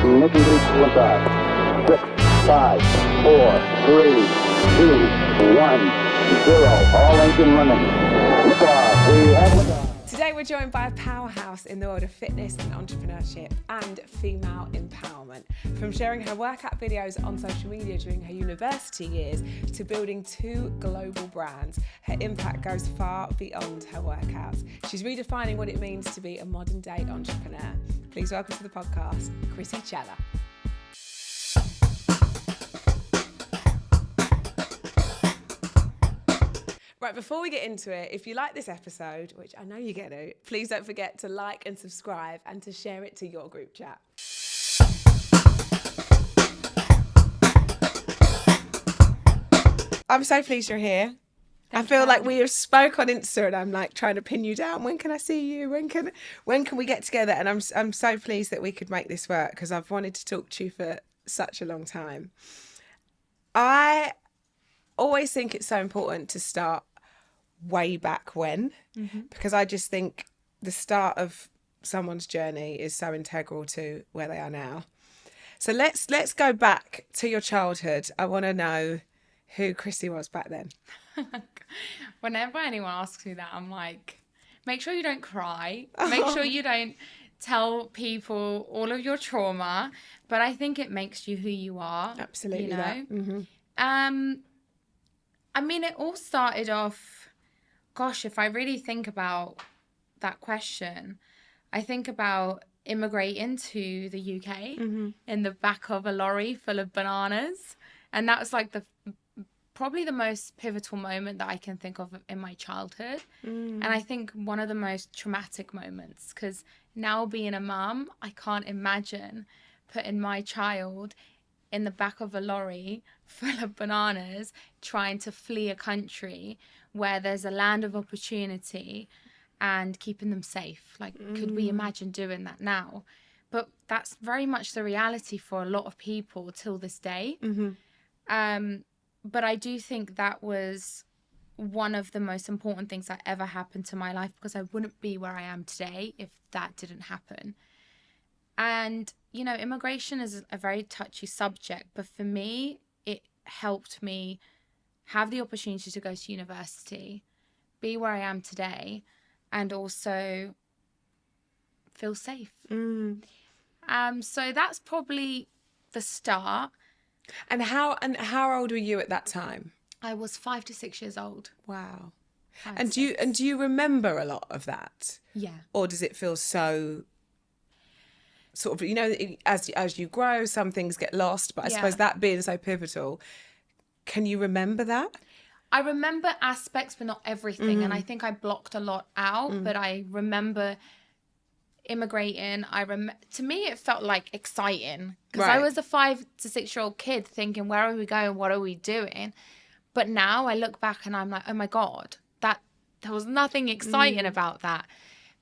Ignition sequence start. 6, 5, 4, 3, 2, 1, 0. All engine running. Liftoff. We have liftoff. Today we're joined by a powerhouse in the world of fitness and entrepreneurship and female empowerment. From sharing her workout videos on social media during her university years to building 2 global brands, her impact goes far beyond her workouts. She's redefining what it means to be a modern day entrepreneur. Please welcome to the podcast, Krissy Cela. Right, before we get into it, if you like this episode, which I know you're going to, please don't forget to like and subscribe and to share it to your group chat. I'm so pleased you're here. I feel like we have spoke on Insta and I'm like trying to pin you down. When can I see you? When can we get together? And I'm so pleased that we could make this work because I've wanted to talk to you for such a long time. I always think it's so important to start way back when, because I just think the start of someone's journey is so integral to where they are now. So let's go back to your childhood. I want to know who Krissy was back then. Whenever anyone asks me that, I'm like, make sure you don't cry. Make sure you don't tell people all of your trauma. But I think it makes you who you are. Absolutely. You know? That. Mm-hmm. I mean, it all started off, gosh, if I really think about that question, I think about immigrating to the UK in the back of a lorry full of bananas. And that was like probably the most pivotal moment that I can think of in my childhood. And I think one of the most traumatic moments, because now being a mum, I can't imagine putting my child in the back of a lorry full of bananas trying to flee a country where there's a land of opportunity and keeping them safe. Like, could we imagine doing that now? But that's very much the reality for a lot of people till this day. But I do think that was one of the most important things that ever happened to my life, because I wouldn't be where I am today if that didn't happen. And, you know, immigration is a very touchy subject, but for me, it helped me have the opportunity to go to university, be where I am today, and also feel safe. So that's probably the start. And how old were you at that time? I was 5 to 6 years old. Wow. And do you remember a lot of that? Yeah. Or does it feel so sort of, you know, as you grow, some things get lost, but I suppose that being so pivotal, can you remember that? I remember aspects, but not everything. And I think I blocked a lot out, but I remember immigrating. To me, it felt like exciting, because I was a 5 to 6 year old kid thinking, where are we going? What are we doing? But now I look back and I'm like, oh my God, there was nothing exciting about that.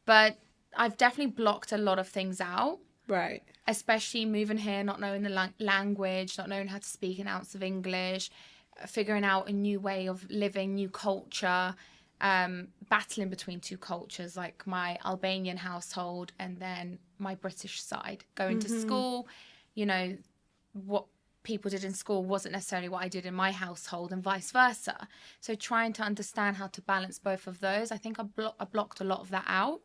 But I've definitely blocked a lot of things out. Right. Especially moving here, not knowing the language, not knowing how to speak an ounce of English, figuring out a new way of living, new culture, battling between 2 cultures, like my Albanian household and then my British side. Going to school, you know, what people did in school wasn't necessarily what I did in my household, and vice versa. So trying to understand how to balance both of those, I think I blocked a lot of that out.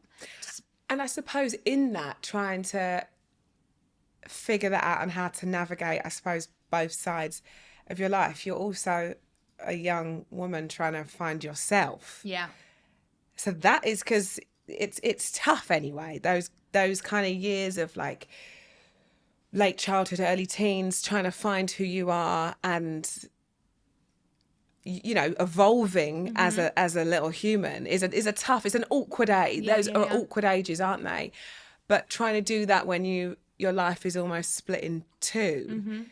And I suppose in that, trying to figure that out and how to navigate, I suppose, both sides of your life, you're also a young woman trying to find yourself. Yeah. So that is, because it's tough anyway, those kind of years of like late childhood, early teens, trying to find who you are and, you know, evolving as a little human is a tough, it's an awkward age. Those are awkward ages, aren't they? But trying to do that when your life is almost split in 2.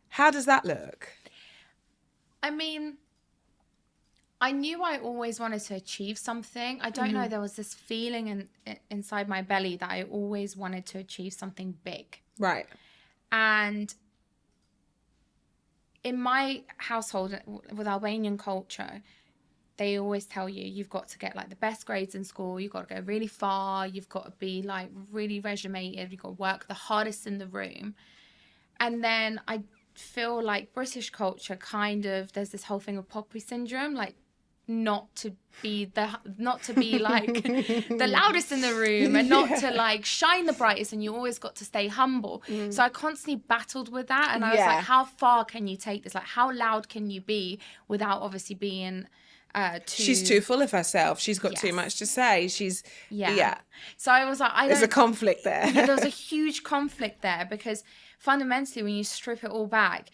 How does that look? I mean, I knew I always wanted to achieve something. I don't know, there was this feeling inside my belly that I always wanted to achieve something big. Right. And in my household with Albanian culture, they always tell you, you've got to get like the best grades in school, you've got to go really far, you've got to be like really regimented, you've got to work the hardest in the room. And then I feel like British culture kind of, there's this whole thing of poppy syndrome, like not to be like the loudest in the room, and not to like shine the brightest, and you always got to stay humble. So I constantly battled with that, and I was like, how far can you take this? Like, how loud can you be without obviously being she's too full of herself, she's got too much to say, she's so I was like, there's a conflict there. There was a huge conflict there, because fundamentally when you strip it all back,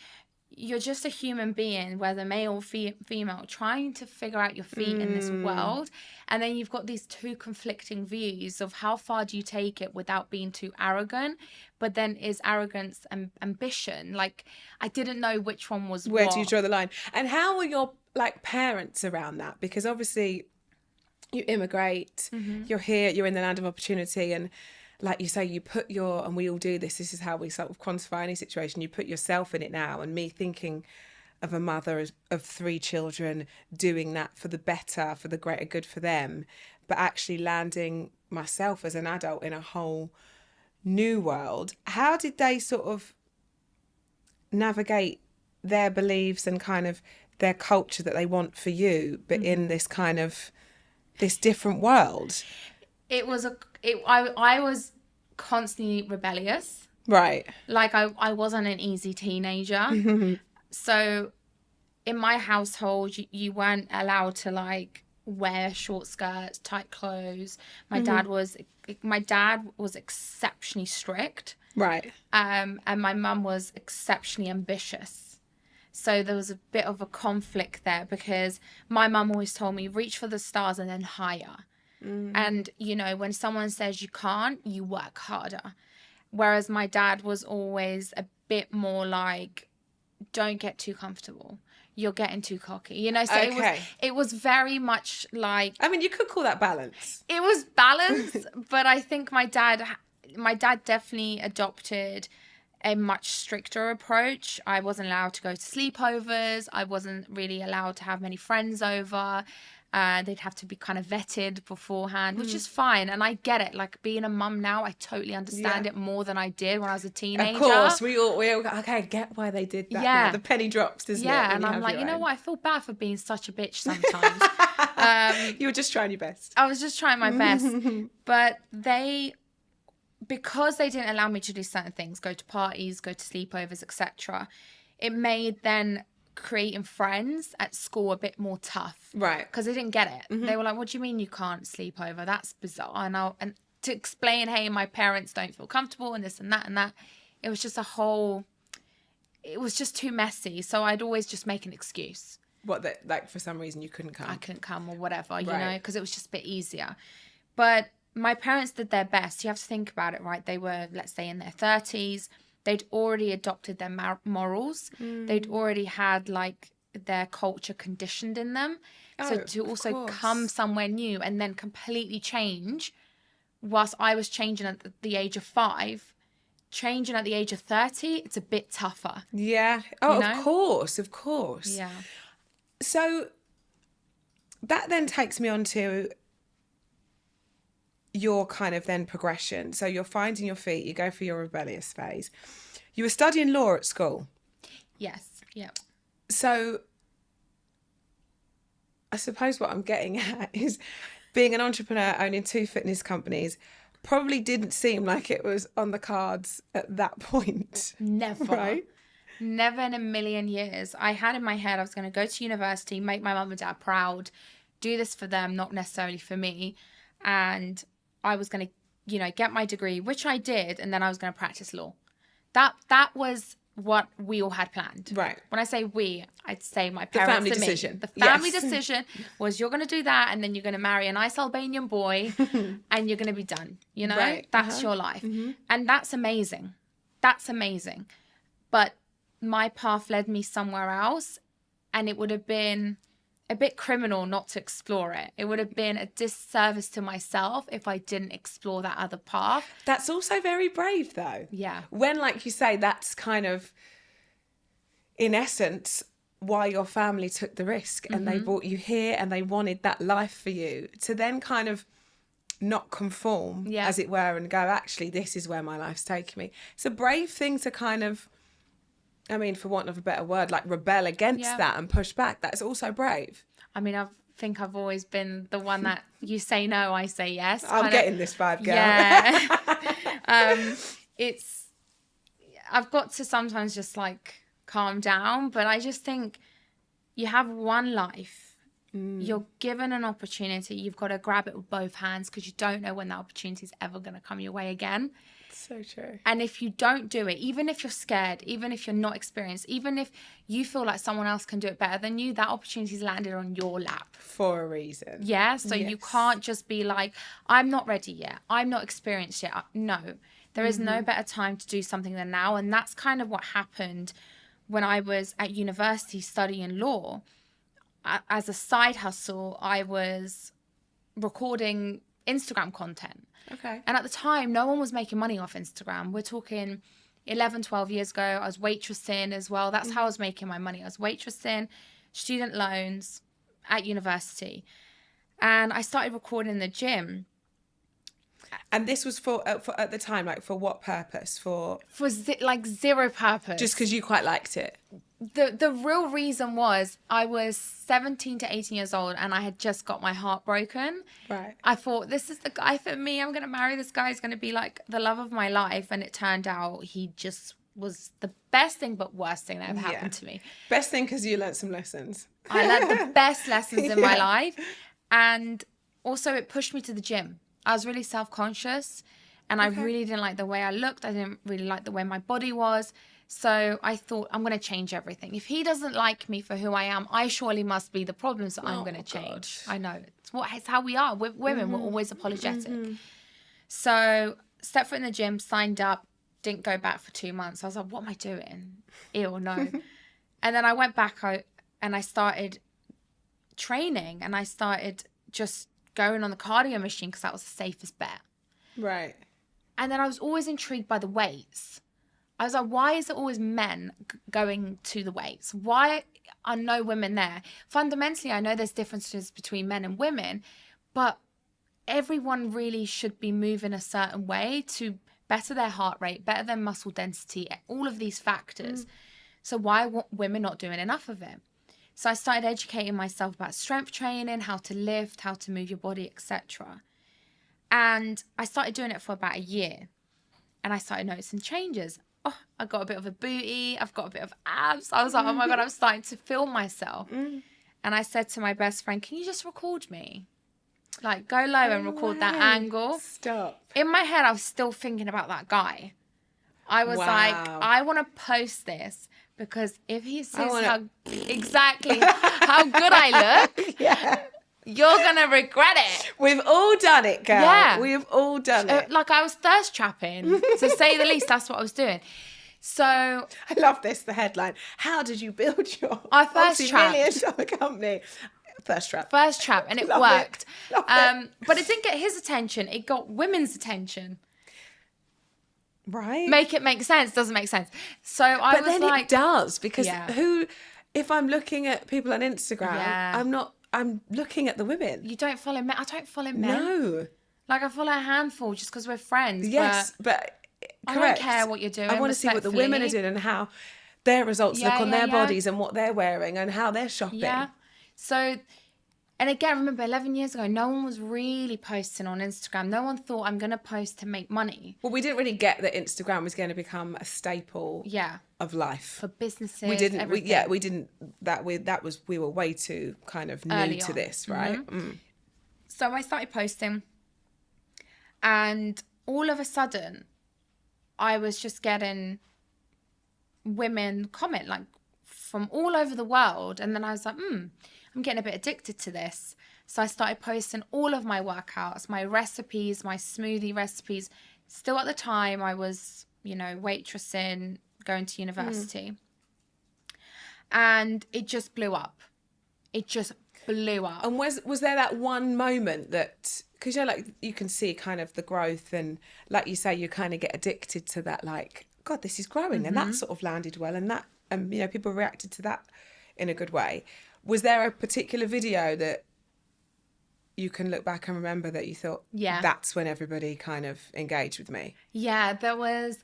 you're just a human being, whether male or female, trying to figure out your feet in this world. And then you've got these two conflicting views of how far do you take it without being too arrogant. But then is arrogance and ambition? Like, I didn't know which one was Where what. do you draw the line? And how were your like parents around that? Because obviously you immigrate, you're here, you're in the land of opportunity, and like you say, you put and we all do this is how we sort of quantify any situation, you put yourself in it now. And me thinking of a mother of 3 children doing that for the better, for the greater good for them, but actually landing myself as an adult in a whole new world. How did they sort of navigate their beliefs and kind of their culture that they want for you, but in this kind of this different world? I was constantly rebellious. Right. Like I wasn't an easy teenager. So in my household, you weren't allowed to like wear short skirts, tight clothes. My dad was exceptionally strict. Right. And my mum was exceptionally ambitious. So there was a bit of a conflict there, because my mum always told me, reach for the stars and then higher. And, you know, when someone says you can't, you work harder. Whereas my dad was always a bit more like, don't get too comfortable. You're getting too cocky, you know? So it was very much like... I mean, you could call that balance. It was balance, but I think my dad definitely adopted a much stricter approach. I wasn't allowed to go to sleepovers. I wasn't really allowed to have many friends over. They'd have to be kind of vetted beforehand, which is fine. And I get it. Like, being a mum now, I totally understand it more than I did when I was a teenager. Of course, we all okay, I get why they did that. Yeah. Now. The penny drops, doesn't it? Yeah, and I'm like, you know what? I feel bad for being such a bitch sometimes. You were just trying your best. I was just trying my best. But because they didn't allow me to do certain things, go to parties, go to sleepovers, etc., it made then creating friends at school a bit more tough. Right. Because they didn't get it. They were like, what do you mean you can't sleep over? That's bizarre. And to explain, hey, my parents don't feel comfortable and this and that, it was just it was just too messy. So I'd always just make an excuse. What, that like for some reason you couldn't come? I couldn't come or whatever, you know, because it was just a bit easier. But my parents did their best. You have to think about it, right? They were, let's say, in their 30s. They'd already adopted their morals. They'd already had like their culture conditioned in them. So to also come somewhere new and then completely change, whilst I was changing at the age of 5, changing at the age of 30, it's a bit tougher. Yeah. Oh, you know? Of course. Yeah. So that then takes me on to your kind of then progression. So you're finding your feet, you go through your rebellious phase. You were studying law at school. Yes. Yeah. So I suppose what I'm getting at is being an entrepreneur owning 2 fitness companies probably didn't seem like it was on the cards at that point. Never. Right? Never in a million years. I had in my head I was going to go to university, make my mum and dad proud, do this for them, not necessarily for me. And I was going to, you know, get my degree, which I did, and then I was going to practice law. That was what we all had planned. Right. When I say we, I'd say my parents family and me. decision. The family decision was, you're going to do that, and then you're going to marry a nice Albanian boy, and you're going to be done. You know, right. That's your life. And that's amazing. That's amazing. But my path led me somewhere else, and it would have been a bit criminal not to explore it. It would have been a disservice to myself if I didn't explore that other path. That's also very brave, though. Yeah. When, like you say, that's kind of, in essence, why your family took the risk and they brought you here and they wanted that life for you, to then kind of not conform, as it were, and go, actually, this is where my life's taking me. It's a brave thing to kind of, I mean, for want of a better word, like rebel against that and push back. That's also brave. I mean, I think I've always been the one that you say no, I say yes. I'm getting this vibe, girl. Yeah. I've got to sometimes just like calm down, but I just think you have one life. You're given an opportunity. You've got to grab it with both hands, because you don't know when that opportunity is ever going to come your way again. So true. And if you don't do it, even if you're scared, even if you're not experienced, even if you feel like someone else can do it better than you, that opportunity's landed on your lap. For a reason. Yeah, so you can't just be like, I'm not ready yet. I'm not experienced yet. No, there is no better time to do something than now. And that's kind of what happened when I was at university studying law. As a side hustle, I was recording Instagram content. Okay. And at the time, no one was making money off Instagram. We're talking 11, 12 years ago. I was waitressing as well. That's how I was making my money. I was waitressing, student loans at university. And I started recording in the gym. And this was for at the time, like, for what purpose? For zero purpose. just because you quite liked it? The real reason was I was 17 to 18 years old and I had just got my heart broken. Right. I thought, this is the guy for me. I'm going to marry this guy. He's going to be like the love of my life. And it turned out he just was the best thing but worst thing that ever happened to me. Best thing because you learnt some lessons. I learned the best lessons in my life. And also it pushed me to the gym. I was really self-conscious and I really didn't like the way I looked. I didn't really like the way my body was. So I thought, I'm going to change everything. If he doesn't like me for who I am, I surely must be the problem, so I'm going to change. I know. It's how we are. We're women. We're always apologetic. So stepped foot in the gym, signed up, didn't go back for 2 months. I was like, what am I doing? Ew, no. And then I went back out and I started training and I started just going on the cardio machine because that was the safest bet. Right. And then I was always intrigued by the weights. I was like, why is it always men going to the weights? Why are no women there? Fundamentally, I know there's differences between men and women, but everyone really should be moving a certain way to better their heart rate, better their muscle density, all of these factors. So why are women not doing enough of it? So I started educating myself about strength training, how to lift, how to move your body, etc. And I started doing it for about a year. And I started noticing changes. Oh, I got a bit of a booty. I've got a bit of abs. I was like, oh my God, I'm starting to feel myself. And I said to my best friend, can you just record me? Like, go low and record that angle. Stop. In my head, I was still thinking about that guy. I was like, I want to post this because if he sees how good I look, you're going to regret it. We've all done it, girl. Yeah. We've all done it. Like, I was thirst trapping, to say the least. That's what I was doing. So I love this, the headline. How did you build your thirst trap multi-million-dollar company? Thirst trap. And it Love worked. Love it. But it didn't get his attention. It got women's attention. Right. Make it make sense. Doesn't make sense. So I was like, it does, because if I'm looking at people on Instagram, I'm looking at the women. You don't follow men. I don't follow men. No. Like, I follow a handful just because we're friends. Yes, but I correct. don't care what you're doing. I want to see what the women are doing and how their results look on their bodies and what they're wearing and how they're shopping. Yeah. So, and again, remember 11 years ago, no one was really posting on Instagram. No one thought, I'm going to post to make money. Well, we didn't really get that Instagram was going to become a staple of life. For businesses, we didn't. everything. We didn't. We were way too kind of new Early to on. this, right? So I started posting, and all of a sudden, I was just getting women comment, like, from all over the world. And then I was like, I'm getting a bit addicted to this. So I started posting all of my workouts, my recipes, my smoothie recipes. Still at the time, I was, waitressing, going to university. And it just blew up. It just blew up. And was there that one moment that, because you can see kind of the growth, and like you say, you kind of get addicted to that, like, God, this is growing, and that sort of landed well, and that, people reacted to that in a good way. Was there a particular video that you can look back and remember that you thought, that's when everybody kind of engaged with me? Yeah, there was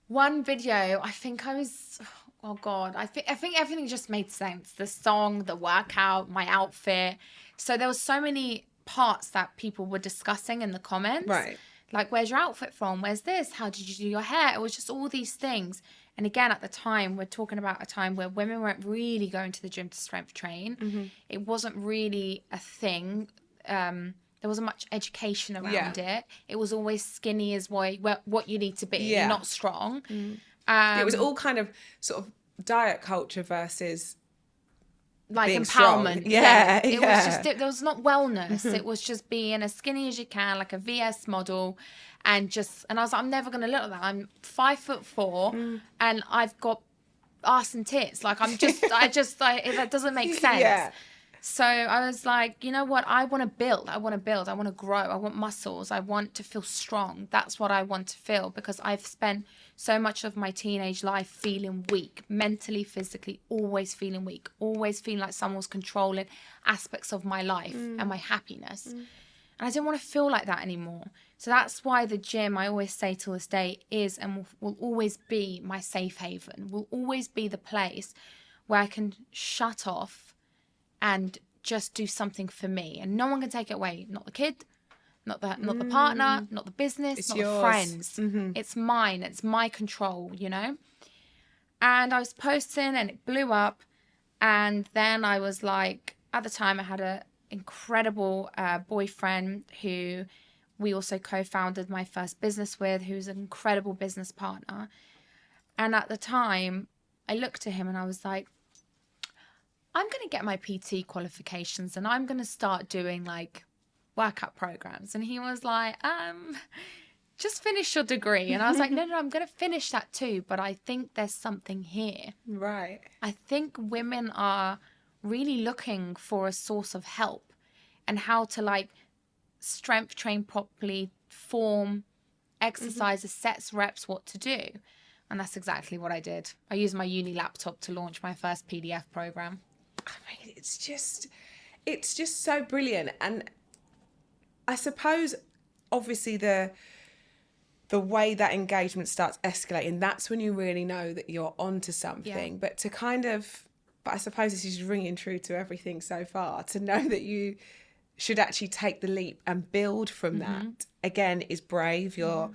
one video. I think I was, oh God, I think everything just made sense. The song, the workout, my outfit. So there was so many parts that people were discussing in the comments. Right. Like, where's your outfit from? Where's this? How did you do your hair? It was just all these things. And again, at the time, we're talking about a time where women weren't really going to the gym to strength train. It wasn't really a thing. There wasn't much education around it. It was always skinny is what you need to be, not strong. It was all kind of sort of diet culture versus like being empowerment. Strong. Yeah. It was just, there was not wellness. It was just being as skinny as you can, like a VS model. And I was like, I'm never going to look like that. I'm 5'4" and I've got arse and tits. Like, that doesn't make sense. Yeah. So I was like, you know what? I want to build. I want to grow. I want muscles. I want to feel strong. That's what I want to feel, because I've spent so much of my teenage life feeling weak, mentally, physically, always feeling weak, always feeling like someone was controlling aspects of my life and my happiness. And I didn't want to feel like that anymore. So that's why the gym, I always say till this day, is and will always be my safe haven, will always be the place where I can shut off and just do something for me, and no one can take it away. Not the kid, not the partner, not the business, it's not yours. The friends. It's mine. It's my control, you know. And I was posting, and it blew up. And then I was like, at the time, I had an incredible boyfriend who we also co-founded my first business with, who's an incredible business partner. And at the time, I looked at him and I was like, I'm going to get my PT qualifications and I'm going to start doing like workout programs. And he was like, just finish your degree. And I was like, no, I'm going to finish that too. But I think there's something here. Right. I think women are really looking for a source of help and how to like strength train properly, form, exercises, sets, reps, what to do. And that's exactly what I did. I used my uni laptop to launch my first PDF program. I mean, it's just so brilliant. And I suppose, obviously, the way that engagement starts escalating, that's when you really know that you're onto something. Yeah. But I suppose this is ringing true to everything so far, to know that you should actually take the leap and build from that, again, is brave. You're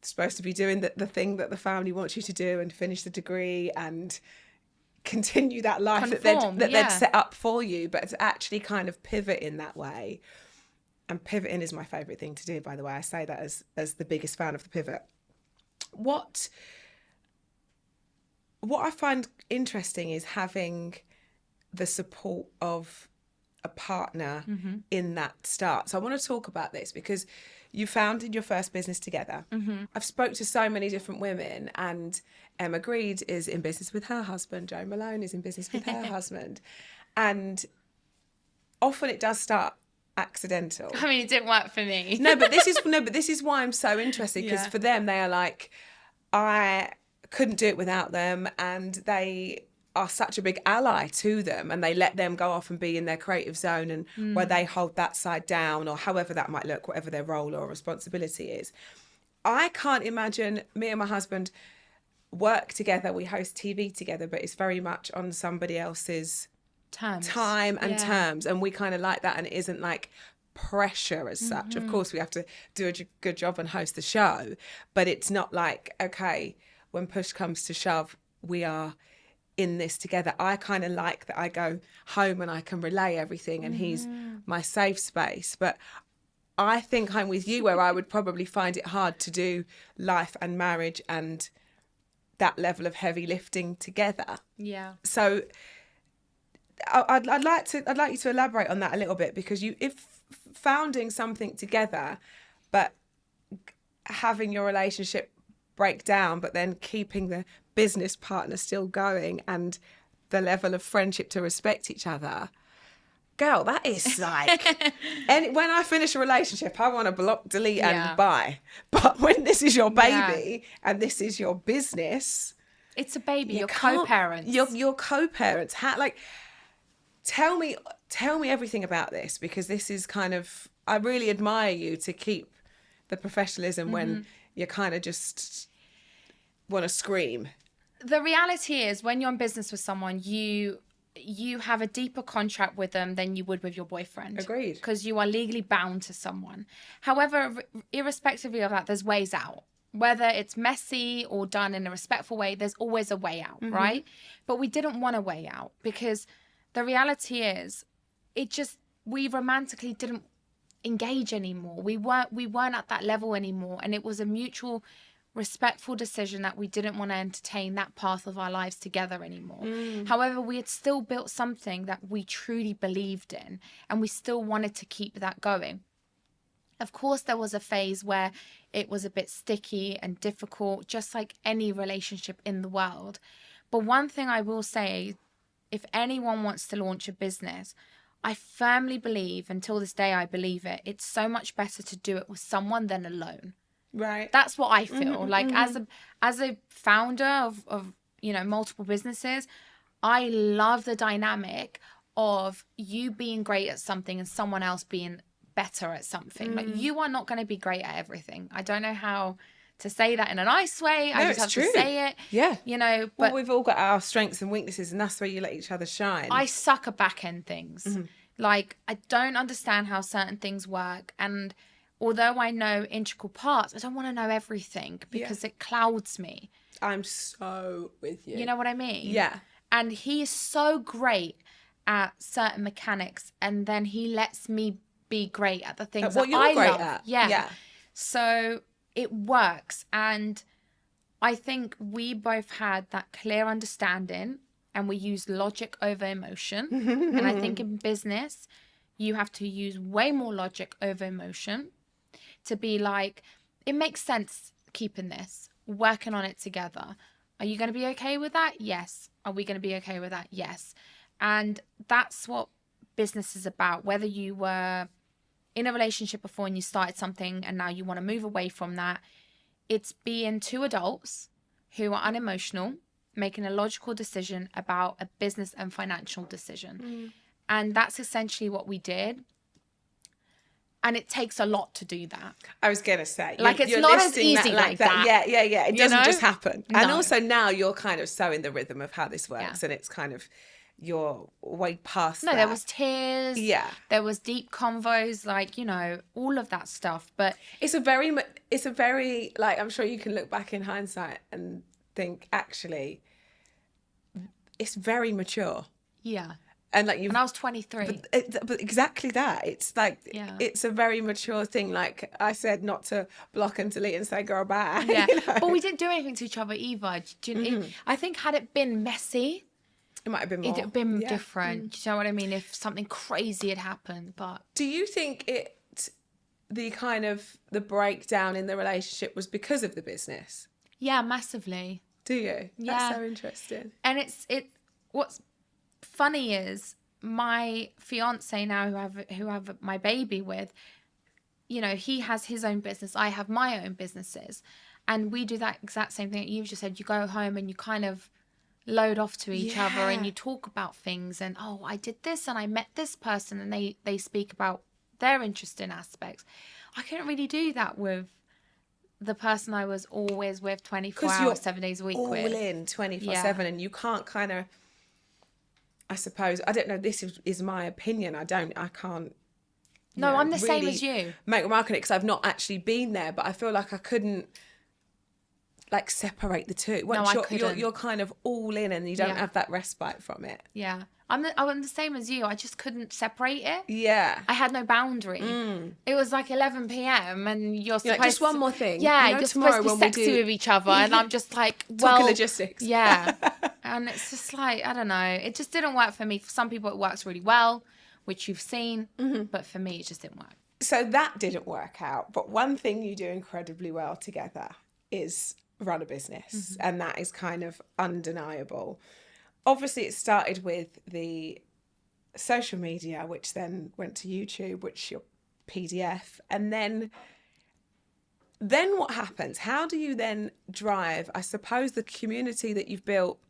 supposed to be doing the thing that the family wants you to do and finish the degree and continue that life that they'd set up for you, but to actually kind of pivot in that way. And pivoting is my favourite thing to do, by the way. I say that as the biggest fan of the pivot. What I find interesting is having the support of a partner in that start. So I want to talk about this because you founded your first business together. I've spoke to so many different women, and Emma Greed is in business with her husband. Jo Malone is in business with her husband. And often it does start accidental. I mean, it didn't work for me. But this is why I'm so interested, because for them, they are like, I couldn't do it without them, and they are such a big ally to them, and they let them go off and be in their creative zone and where they hold that side down, or however that might look, whatever their role or responsibility is. I can't imagine me and my husband work together. We host TV together, but it's very much on somebody else's time and terms, and we kind of like that, and it isn't like pressure as such. Of course, we have to do a good job and host the show, but it's not like, okay, when push comes to shove, we are in this together. I kind of like that I go home and I can relay everything, and he's my safe space. But I think I'm with you, where I would probably find it hard to do life and marriage and that level of heavy lifting together. Yeah. So I'd like you to elaborate on that a little bit, because if founding something together, but having your relationship break down, but then keeping the business partner still going and the level of friendship to respect each other, girl, that is like, and when I finish a relationship, I want to block, delete and buy. But when this is your baby and this is your business, It's a baby. You're can't- co-parents. You're co-parents. Tell me everything about this, because this is kind of, I really admire you to keep the professionalism when you kind of just want to scream. The reality is, when you're in business with someone, you have a deeper contract with them than you would with your boyfriend. Agreed. Because you are legally bound to someone. However, irrespectively of that, there's ways out. Whether it's messy or done in a respectful way, there's always a way out, right? But we didn't want a way out, because the reality is, we romantically didn't engage anymore. We weren't at that level anymore, and it was a mutual, respectful decision that we didn't want to entertain that path of our lives together anymore. However, we had still built something that we truly believed in, and we still wanted to keep that going. Of course, there was a phase where it was a bit sticky and difficult, just like any relationship in the world. But one thing I will say, if anyone wants to launch a business, I firmly believe, until this day I believe it, it's so much better to do it with someone than alone. Right. That's what I feel. As a founder of multiple businesses, I love the dynamic of you being great at something and someone else being better at something. Like, you are not going to be great at everything. I don't know how to say that in a nice way. I just have to say it. Yeah. But well, we've all got our strengths and weaknesses, and that's where you let each other shine. I suck at back end things. Like, I don't understand how certain things work, and although I know integral parts, I don't want to know everything, because it clouds me. I'm so with you. You know what I mean? Yeah. And he is so great at certain mechanics, and then he lets me be great at the things what that you're I great love. at. Yeah. So it works, and I think we both had that clear understanding, and we used logic over emotion. And I think in business, you have to use way more logic over emotion to be like, it makes sense keeping this, working on it together. Are you going to be okay with that? Yes. Are we going to be okay with that? Yes. And that's what business is about. Whether you were in a relationship before and you started something and now you want to move away from that, it's being two adults who are unemotional, making a logical decision about a business and financial decision. And that's essentially what we did. And it takes a lot to do that. I was going to say. Like, it's not as easy like that. Yeah. It doesn't just happen. No. And also now you're kind of so in the rhythm of how this works, and it's kind of, you're way past that. There was tears. Yeah. There was deep convos, like, all of that stuff. But it's a very, like, I'm sure you can look back in hindsight and think, actually, it's very mature. yeah. And like And I was 23. But exactly that. It's like, it's a very mature thing. Like I said, not to block and delete and say, girl, bye. Yeah. You know? But we didn't do anything to each other either. I think had it been messy, It might have been more. it'd have been different. Do you know what I mean? If something crazy had happened. But Do you think the breakdown in the relationship was because of the business? yeah, massively. Do you? Yeah. That's so interesting. And what's funny is my fiance now, who I have my baby with, he has his own business. I have my own businesses, and we do that exact same thing that you've just said. You go home and you kind of load off to each other, and you talk about things, and I did this and I met this person, and they speak about their interesting aspects. I couldn't really do that with the person I was always with 24 hours, 7 days a week all with. in 24/7, and you can't kind of, I suppose, I don't know, this is my opinion, I can't No, I'm the same really as you. make remark on it, because I've not actually been there, but I feel like I couldn't like separate the two. Once I couldn't. you're kind of all in, and you don't have that respite from it. Yeah. I'm the same as you. I just couldn't separate it. Yeah. I had no boundary. It was like 11 p.m. and you're supposed just one more thing. Yeah, You know, you're tomorrow supposed to be when we sexy do- with each other, and I'm just like, well, Talking logistics. Yeah. And it's just like, I don't know. It just didn't work for me. For some people, it works really well, which you've seen. But for me, it just didn't work. So that didn't work out. But one thing you do incredibly well together is run a business. And that is kind of undeniable. Obviously, it started with the social media, which then went to YouTube, which your PDF. And then then what happens? How do you then drive, I suppose, the community that you've built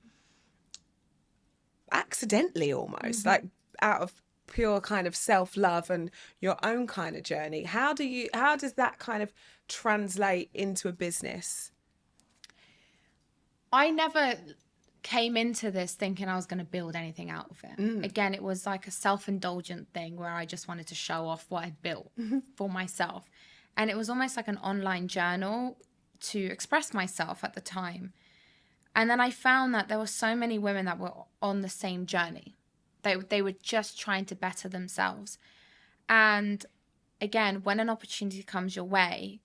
accidentally almost, like out of pure kind of self-love and your own kind of journey? How does that kind of translate into a business? I never came into this thinking I was going to build anything out of it. Again, it was like a self-indulgent thing where I just wanted to show off what I'd built for myself. And it was almost like an online journal to express myself at the time. And then I found that there were so many women that were on the same journey. They were just trying to better themselves. And again, when an opportunity comes your way,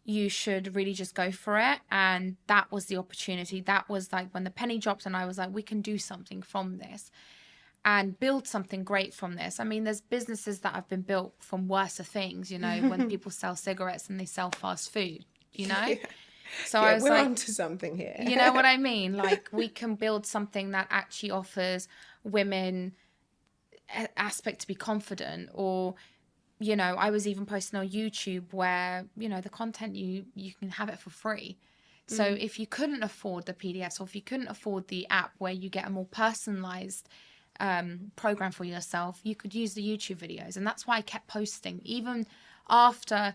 you should really just go for it. And that was the opportunity. That was like when the penny dropped and I was like, we can do something from this and build something great from this. I mean, there's businesses that have been built from worse things, you know, when people sell cigarettes and they sell fast food, you know? Yeah. So I was we're like, onto something here. You know what I mean? Like, we can build something that actually offers women an aspect to be confident. Or, you know, I was even posting on YouTube where, you know, the content, you can have it for free. So if you couldn't afford the PDFs, or if you couldn't afford the app where you get a more personalized program for yourself, you could use the YouTube videos. And that's why I kept posting even after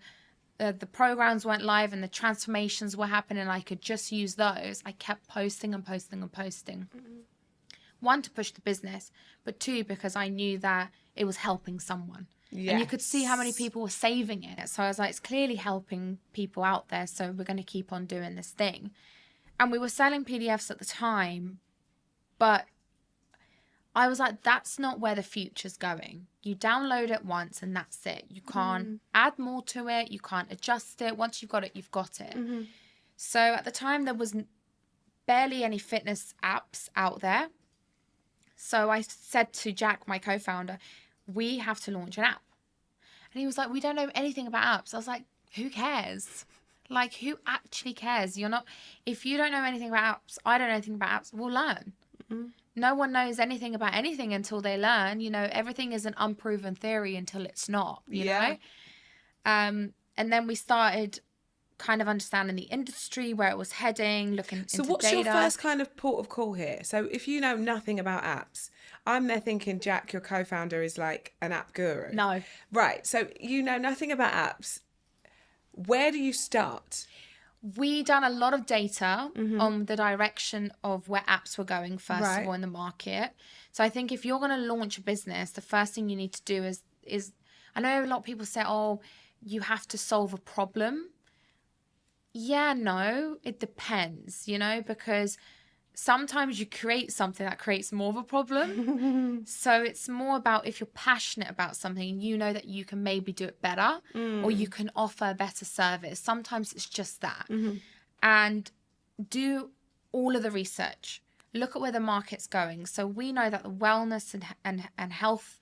the programs went live and the transformations were happening. I could just use those. I kept posting and posting and posting. One, to push the business, but two, because I knew that it was helping someone. Yes. And you could see how many people were saving it. So I was like, it's clearly helping people out there, so we're going to keep on doing this thing. And we were selling PDFs at the time, but I was like, that's not where the future's going. You download it once and that's it. You can't add more to it. You can't adjust it. Once you've got it, you've got it. So at the time, there was barely any fitness apps out there. So I said to Jack, my co-founder, we have to launch an app. And he was like, we don't know anything about apps. I was like, who cares? Like, who actually cares? If you don't know anything about apps, I don't know anything about apps, we'll learn. No one knows anything about anything until they learn. You know, everything is an unproven theory until it's not, you know? And then we started kind of understanding the industry, where it was heading, looking into data. So what's your first kind of port of call here? So if you know nothing about apps, I'm there thinking Jack, your co-founder, is like an app guru. No. Right. So you know nothing about apps. Where do you start? We done a lot of data on the direction of where apps were going, first of all, in the market. So I think if you're going to launch a business, the first thing you need to do is I know a lot of people say, oh, you have to solve a problem. Yeah, no, it depends, you know, because sometimes you create something that creates more of a problem. So it's more about if you're passionate about something and you know that you can maybe do it better or you can offer a better service. Sometimes it's just that. And do all of the research. Look at where the market's going. So we know that the wellness and health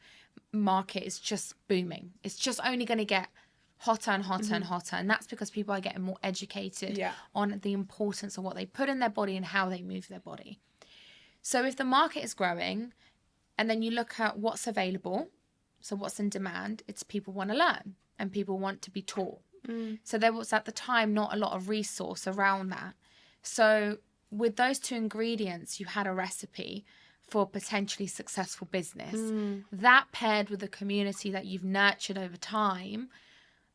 market is just booming. It's just only going to get hotter and hotter and hotter. And that's because people are getting more educated on the importance of what they put in their body and how they move their body. So if the market is growing and then you look at what's available, so what's in demand, it's people want to learn and people want to be taught. So there was at the time not a lot of resource around that. So with those two ingredients, you had a recipe for a potentially successful business. That paired with a community that you've nurtured over time,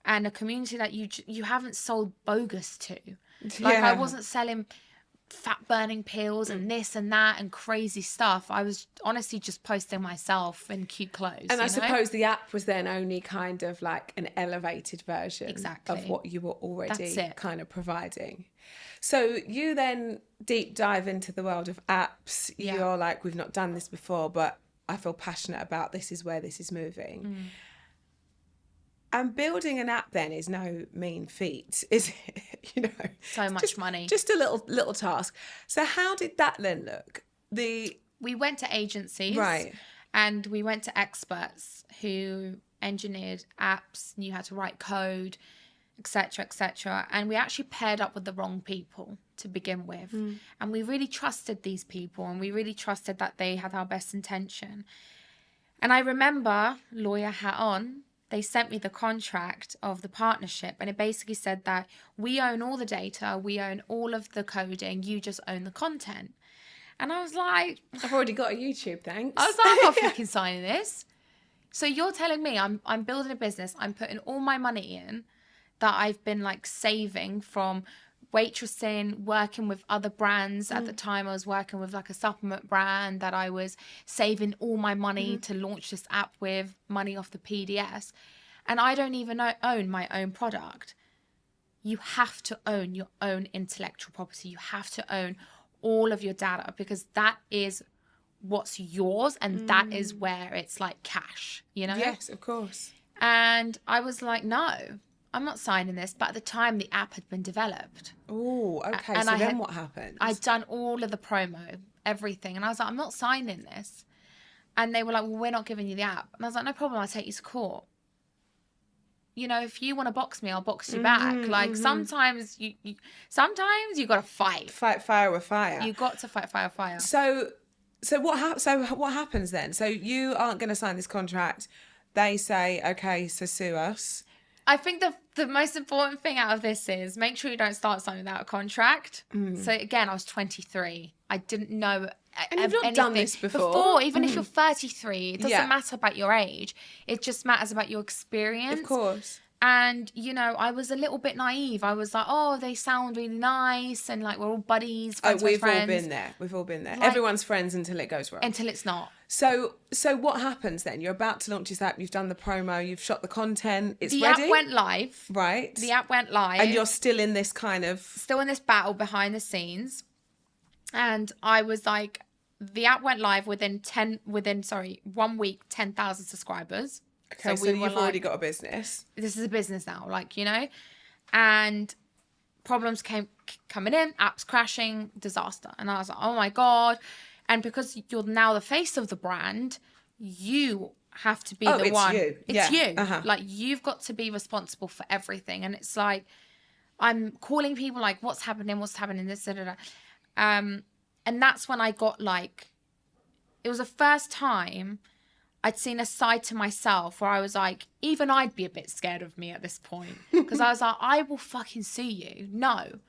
and a community that you haven't sold bogus to. Like, I wasn't selling fat burning pills and this and that and crazy stuff. I was honestly just posting myself in cute clothes. And I suppose the app was then only kind of like an elevated version of what you were already kind of providing. So you then deep dive into the world of apps. You're like, we've not done this before, but I feel passionate about this is where this is moving. And building an app then is no mean feat, is it? You know, so much money. Just a little task. So how did that then look? We went to agencies, right, and we went to experts who engineered apps, knew how to write code, etc., etc. And we actually paired up with the wrong people to begin with, and we really trusted these people, and we really trusted that they had our best intention. And I remember, lawyer hat on, they sent me the contract of the partnership, and it basically said that we own all the data, we own all of the coding, you just own the content. And I was like, I've already got a YouTube, thanks. I was like, I'm not fucking signing this. So you're telling me I'm building a business, I'm putting all my money in that I've been like saving from waitressing, working with other brands. At the time I was working with like a supplement brand that I was saving all my money to launch this app with, money off the PDS. And I don't even own my own product. You have to own your own intellectual property. You have to own all of your data, because that is what's yours, and that is where it's like cash, you know? Yes, of course. And I was like, no, I'm not signing this. But at the time, the app had been developed. Oh, okay. And so I then had- what happened? I'd done all of the promo, everything. And I was like, I'm not signing this. And they were like, well, we're not giving you the app. And I was like, no problem, I'll take you to court. You know, if you want to box me, I'll box you back. Like, sometimes you got to fight. Fight fire with fire. You got to fight fire with fire. So what happens then? So you aren't going to sign this contract. They say, okay, so sue us. I think the most important thing out of this is make sure you don't start something without a contract. So again, I was 23. I didn't know And you've not done this before. Even if you're 33, it doesn't Yeah. matter about your age. It just matters about your experience. Of course. And, you know, I was a little bit naive. I was like, oh, they sound really nice. And like, we're all buddies, friends with We've all friends. been there. We've all been there. Like- Everyone's friends until it goes wrong. Until it's not. So what happens then? You're about to launch this app. You've done the promo. You've shot the content. It's The ready. app went live. Right. The app went live. And you're still in this kind of... Still in this battle behind the scenes. And I was like, the app went live within 1 week, 10,000 subscribers. Okay, so we were you've like, already got a business. this is a business now, like, you know, and problems coming in, apps crashing, disaster. And I was like, oh my God. And because you're now the face of the brand, you have to be the it's one. you. It's Yeah. you. Uh-huh. Like, you've got to be responsible for everything. And it's like, I'm calling people like, what's happening, this, da, da, da. And that's when I got like, it was the first time I'd seen a side to myself where I was like, even I'd be a bit scared of me at this point. Because I was like, I will fucking sue you. No.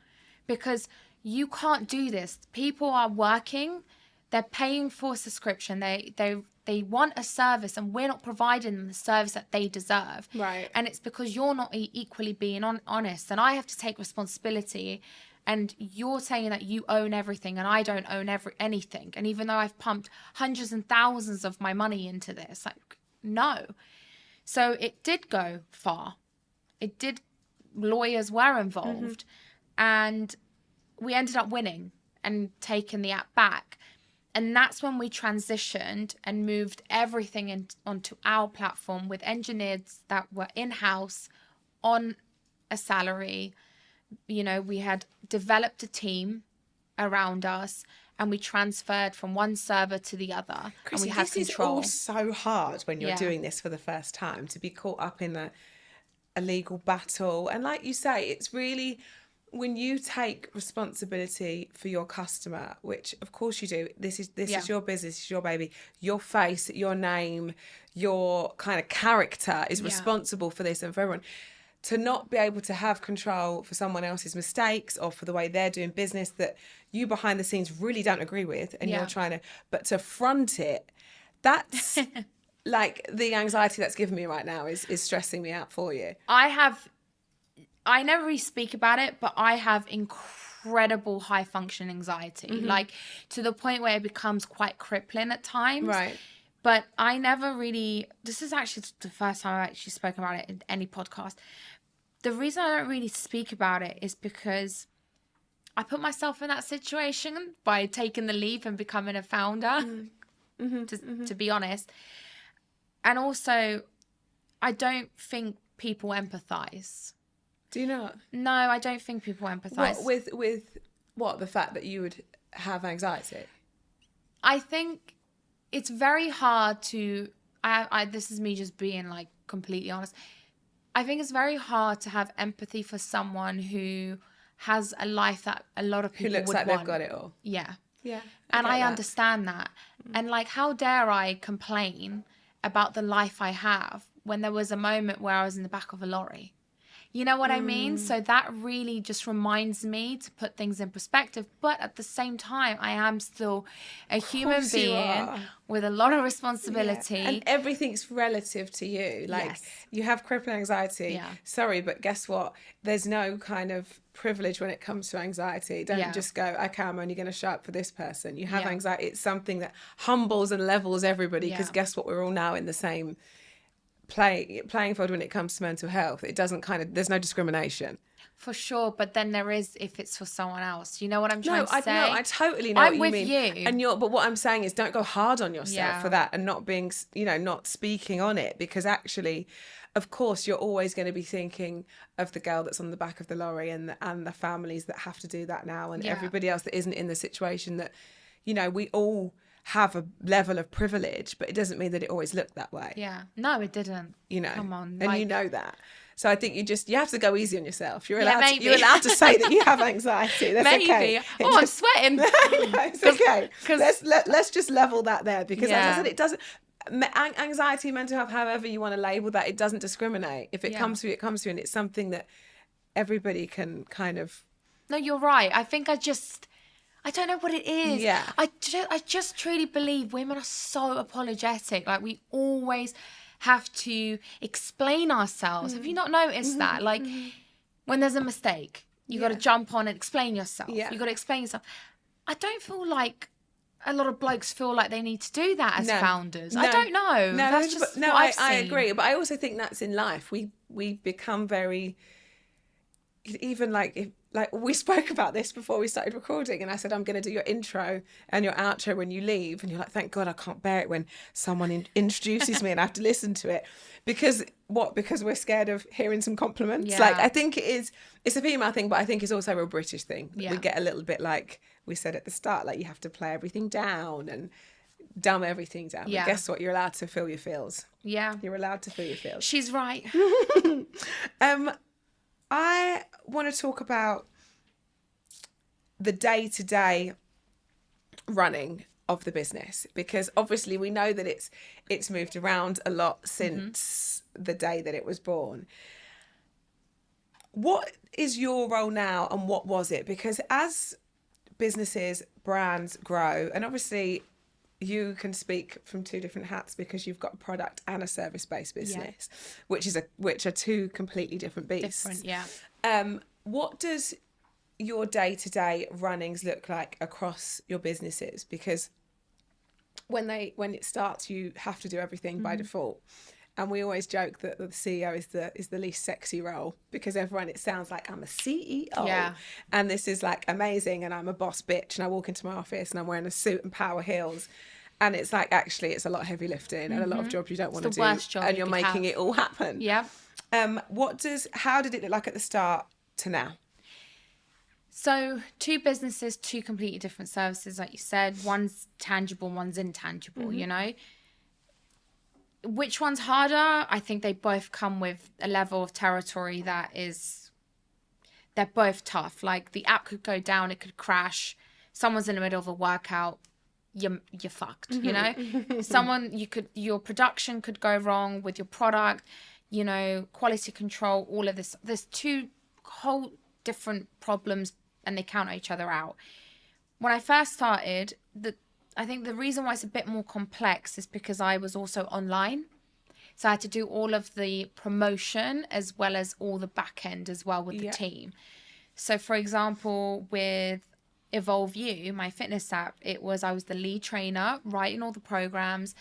Because you can't do this. People are working. They're paying for a subscription. They want a service, and we're not providing them the service that they deserve. Right. And it's because you're not equally being honest. And I have to take responsibility. And you're saying that you own everything and I don't own anything. And even though I've pumped hundreds and thousands of my money into this, like, no. So it did go far. It did. Lawyers were involved. And we ended up winning and taking the app back. And that's when we transitioned and moved everything onto our platform with engineers that were in-house on a salary. You know, we had developed a team around us, and we transferred from one server to the other. Krissy, and we had this is control. all so hard when you're Yeah. doing this for the first time, to be caught up in a legal battle. And like you say, it's really when you take responsibility for your customer, which of course you do. This is your business, it's your baby, your face, your name, your kind of character is responsible for this and for everyone. To not be able to have control for someone else's mistakes or for the way they're doing business that you behind the scenes really don't agree with, and you're trying to, but to front it, that's like the anxiety that's given me right now is stressing me out for you. I never really speak about it, but I have incredible high function anxiety, like to the point where it becomes quite crippling at times. Right. But I never really, this is actually the first time I've actually spoken about it in any podcast. The reason I don't really speak about it is because I put myself in that situation by taking the leap and becoming a founder, to be honest. And also, I don't think people empathize. Do you not? No, I don't think people empathize. With what? The fact that you would have anxiety? I think it's very hard to, this is me just being like completely honest. I think it's very hard to have empathy for someone who has a life that a lot of people Who looks would like want. they've got it all. Yeah. Yeah. And get I that. understand that. And like, how dare I complain about the life I have when there was a moment where I was in the back of a lorry. You know what I mean? So that really just reminds me to put things in perspective. But at the same time, I am still a human being with a lot of responsibility. Yeah. And everything's relative to you. Like, you have crippling anxiety. Yeah. Sorry, but guess what? There's no kind of privilege when it comes to anxiety. Don't just go, okay, I'm only going to show up for this person. You have anxiety. It's something that humbles and levels everybody, because guess what? We're all now in the same playing field when it comes to mental health. It doesn't there's no discrimination. For sure, but then there is if it's for someone else. You know what I'm trying to say? No, I totally know I'm what you with mean. you. But what I'm saying is, don't go hard on yourself for that, and not being, not speaking on it, because actually, of course, you're always going to be thinking of the girl that's on the back of the lorry, and the families that have to do that now, and everybody else that isn't in the situation that, we all have a level of privilege, but it doesn't mean that it always looked that way. Yeah. No, it didn't. Come on. And you know that. So I think you have to go easy on yourself. You're allowed to say that you have anxiety. That's okay. Oh, I'm sweating. No, it's okay. Let's just level that there, because as I said, it doesn't. Anxiety, mental health, however you want to label that, it doesn't discriminate. If it comes to you, it comes to you, and it's something that everybody can kind of. No, you're right. I think I don't know what it is. Yeah. I just truly believe women are so apologetic. Like, we always have to explain ourselves. Have you not noticed that? Like, when there's a mistake, you got to jump on and explain yourself. Yeah. You got to explain yourself. I don't feel like a lot of blokes feel like they need to do that as founders. I don't know. No, that's just what I I've seen. agree. But I also think that's in life. We become very, even like we spoke about this before we started recording, and I said, I'm going to do your intro and your outro when you leave, and you're like, thank God, I can't bear it when someone introduces me and I have to listen to it, because we're scared of hearing some compliments. Like, I think it's a female thing, but I think it's also a real British thing. We get a little bit, like we said at the start, like, you have to play everything down and dumb everything down. But guess what? You're allowed to feel your feels. Yeah. You're allowed to feel your feels. She's right. I want to talk about the day-to-day running of the business, because obviously we know that it's moved around a lot since the day that it was born. What is your role now, and what was it? Because as businesses, brands grow, and obviously you can speak from two different hats, because you've got a product and a service-based business, which are two completely different beasts. What does your day-to-day runnings look like across your businesses? Because when it starts, you have to do everything by default, and we always joke that the CEO is the least sexy role, because it sounds like I'm a CEO, and this is like amazing, and I'm a boss bitch, and I walk into my office and I'm wearing a suit and power heels. And it's like, actually, it's a lot of heavy lifting and a lot of jobs you don't want to do. Worst job and you're making it all happen. Yeah. How did it look like at the start to now? So, two businesses, two completely different services, like you said. One's tangible, one's intangible, you know? Which one's harder? I think they both come with a level of territory they're both tough. Like, the app could go down, it could crash. Someone's in the middle of a workout. You're fucked, you know? Your production could go wrong with your product, quality control, all of this. There's two whole different problems, and they counter each other out. When I first started, I think the reason why it's a bit more complex is because I was also online. So I had to do all of the promotion as well as all the back end as well with the team. So, for example, with Evolve You, my fitness app, I was the lead trainer, writing all the programs,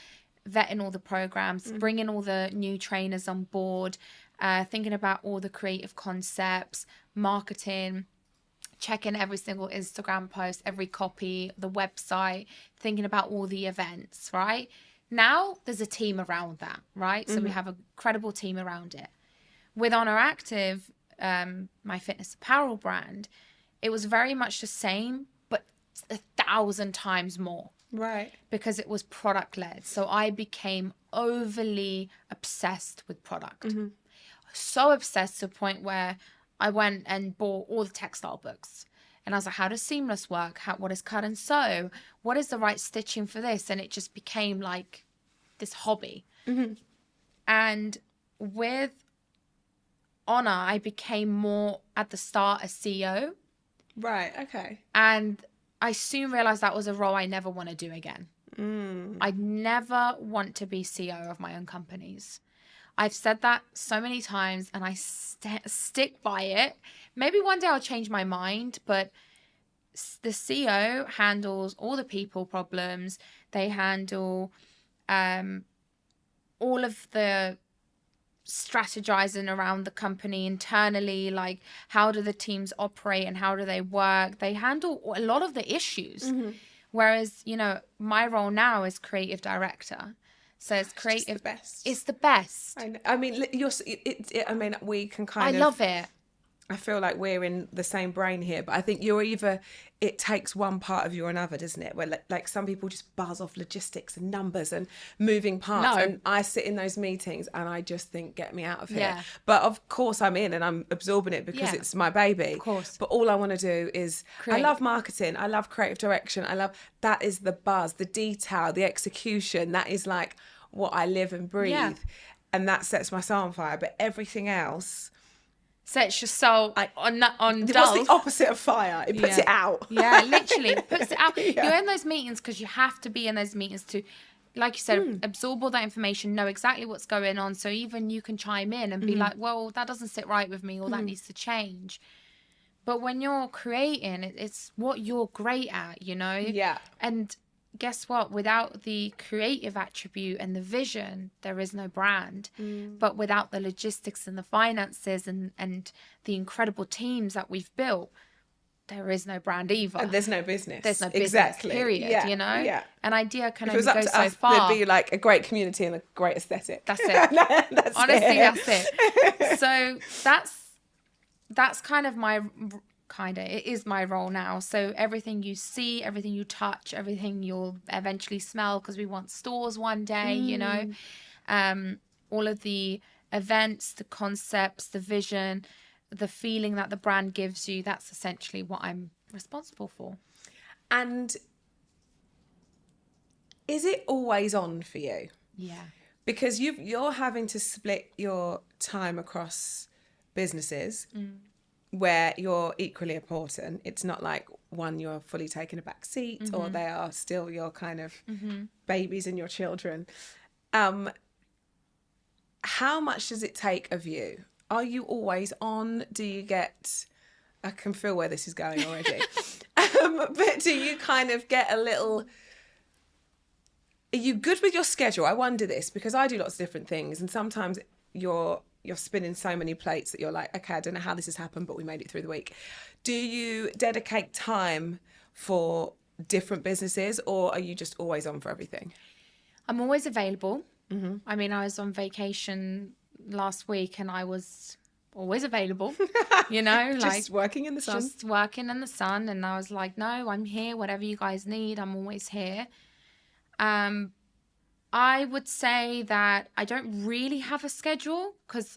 vetting all the programs, bringing all the new trainers on board, thinking about all the creative concepts, marketing, checking every single Instagram post, every copy, the website, thinking about all the events, right? Now there's a team around that, right? So we have a credible team around it. With Oner Active, my fitness apparel brand, it was very much the same, but 1,000 times more. Right. Because it was product led. So I became overly obsessed with product. So obsessed to the point where I went and bought all the textile books. And I was like, how does seamless work? What is cut and sew? What is the right stitching for this? And it just became like this hobby. And with Oner, I became more at the start a CEO. Right. Okay. And I soon realized that was a role I never want to do again. I never want to be CEO of my own companies. I've said that so many times and I stick by it. Maybe one day I'll change my mind, but the CEO handles all the people problems. They handle all of the strategizing around the company internally, like how do the teams operate and how do they work. They handle a lot of the issues. Whereas, you know, my role now is creative director. So it's creative. It's the best. It's the best. I mean, I mean, we can kind I of. love it. I feel like we're in the same brain here, but I think you're either, it takes one part of you or another, doesn't it? Where like some people just buzz off logistics and numbers and moving parts. No. And I sit in those meetings and I just think, get me out of here. Yeah. But of course I'm in and I'm absorbing it because it's my baby. Of course. But all I want to do is, Create. I love marketing. I love creative direction. That is the buzz, the detail, the execution. That is like what I live and breathe. Yeah. And that sets my soul on fire. But everything else, Sets your soul on dull. what's the opposite of fire? It puts it out. Yeah, literally. It puts it out. Yeah. You're in those meetings because you have to be in those meetings to, like you said, absorb all that information, know exactly what's going on. So even you can chime in and be like, well, that doesn't sit right with me or that needs to change. But when you're creating, it's what you're great at, you know? Yeah. And guess what? Without the creative attribute and the vision, there is no brand. But without the logistics and the finances and the incredible teams that we've built, there is no brand either. And there's no business. There's no business, exactly. period, Yeah. you know? Yeah. An idea can If it was only up go to so us, far. there'd be like a great community and a great aesthetic. That's it. That's Honestly, it. that's it. So that's kind of it is my role now. So everything you see, everything you touch, everything you'll eventually smell, because we want stores one day, you know, all of the events, the concepts, the vision, the feeling that the brand gives you, that's essentially what I'm responsible for. And is it always on for you? Yeah. Because you're having to split your time across businesses where you're equally important. It's not like one, you're fully taking a back seat or they are still your kind of babies and your children. How much does it take of you? Are you always on? Do you get... I can feel where this is going already. But do you kind of get a little... Are you good with your schedule? I wonder this because I do lots of different things and sometimes you're spinning so many plates that you're like, okay, I don't know how this has happened, but we made it through the week. Do you dedicate time for different businesses or are you just always on for everything? I'm always available. I mean, I was on vacation last week and I was always available, you know, Just working in the sun. Just working in the sun. And I was like, no, I'm here. Whatever you guys need, I'm always here. I would say that I don't really have a schedule because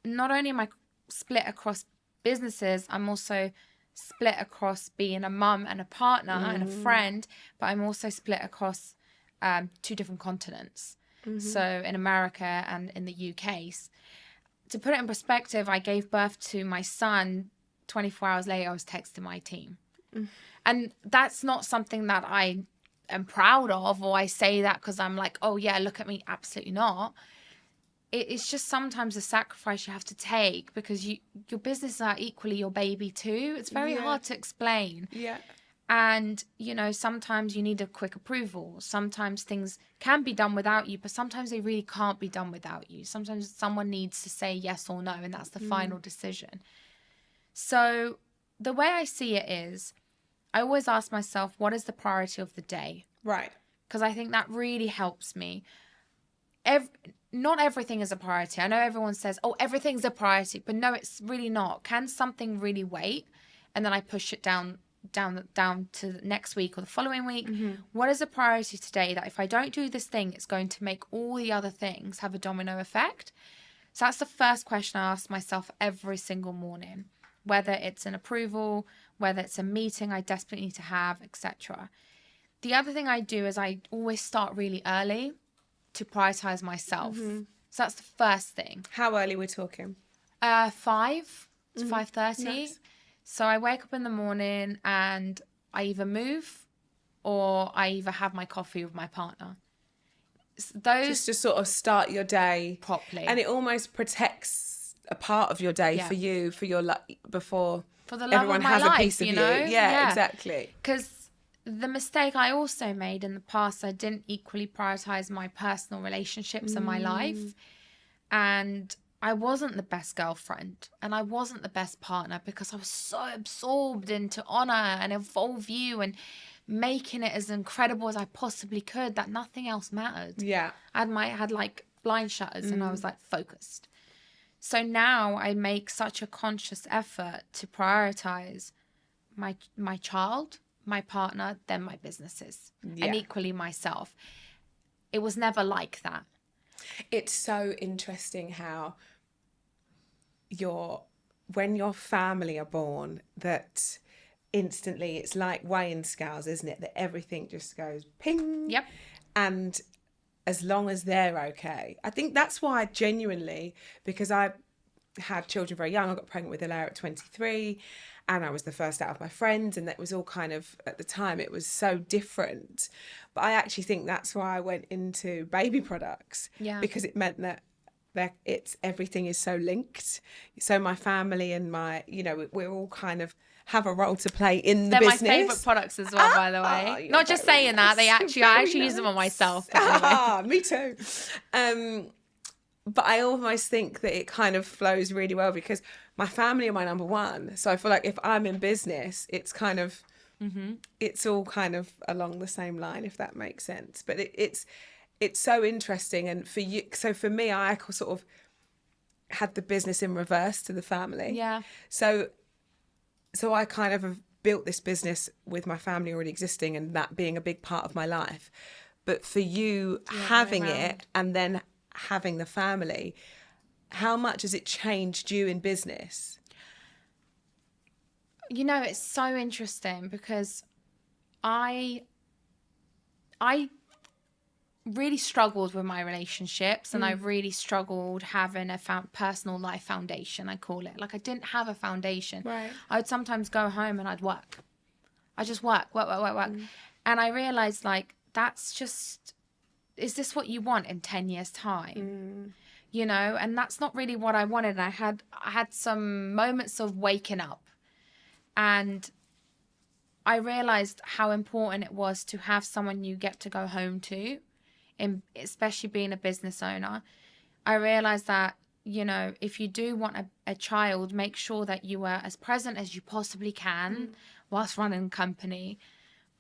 not only am I split across businesses, I'm also split across being a mum and a partner and a friend, but I'm also split across 2 different continents. So in America and in the UK. To put it in perspective, I gave birth to my son 24 hours later, I was texting my team. And that's not something that I am proud of, or I say that because I'm like, oh yeah, look at me. Absolutely not. It's just sometimes a sacrifice you have to take because your business are equally your baby too. It's very hard to explain. Yeah. And, you know, sometimes you need a quick approval. Sometimes things can be done without you, but sometimes they really can't be done without you. Sometimes someone needs to say yes or no, and that's the final decision. So the way I see it is, I always ask myself, what is the priority of the day? Right. Because I think that really helps me. Not everything is a priority. I know everyone says, oh, everything's a priority, but no, it's really not. Can something really wait? And then I push it down to next week or the following week. What is a priority today that if I don't do this thing, it's going to make all the other things have a domino effect? So that's the first question I ask myself every single morning, whether it's an approval, whether it's a meeting I desperately need to have, etc. The other thing I do is I always start really early to prioritize myself. So that's the first thing. How early we're talking? 5 to 5:30. Nice. So I wake up in the morning and I either move or I either have my coffee with my partner. Those Just to sort of start your day properly. and it almost protects a part of your day Yeah. for you, for your before For the love everyone of my has life, a piece of you you. know? Yeah, exactly. Because the mistake I also made in the past, I didn't equally prioritize my personal relationships and my life. And I wasn't the best girlfriend and I wasn't the best partner because I was so absorbed into Oner and Evolve You and making it as incredible as I possibly could that nothing else mattered. Yeah. I had like blind shutters and I was like focused. So now I make such a conscious effort to prioritize my child, my partner, then my businesses, and equally myself. It was never like that. It's so interesting how when your family are born, that instantly it's like weighing scales, isn't it? That everything just goes ping. Yep. And as long as they're okay. I think that's why genuinely, because I had children very young, I got pregnant with Cela at 23 and I was the first out of my friends, and that was all kind of, at the time, it was so different. But I actually think that's why I went into baby products, because it meant that everything is so linked. So my family and we're all kind of have a role to play in the business. They're my favourite products as well, by the way. Not just saying that, I actually use them on myself. Anyway. Me too. But I almost think that it kind of flows really well because my family are my number one. So I feel like if I'm in business, it's kind of, it's all kind of along the same line, if that makes sense. But it's so interesting. And for you, so for me, I sort of had the business in reverse to the family. Yeah. So I kind of have built this business with my family already existing and that being a big part of my life. But for you having it and then having the family, how much has it changed you in business? It's so interesting because I really struggled with my relationships and I really struggled having a personal life foundation, I call it. Like I didn't have a foundation. Right. I would sometimes go home and I'd work. I just work. And I realized like, is this what you want in 10 years time? And that's not really what I wanted. I had some moments of waking up and I realized how important it was to have someone you get to go home to, especially being a business owner. I realized that, if you do want a child, make sure that you are as present as you possibly can whilst running a company,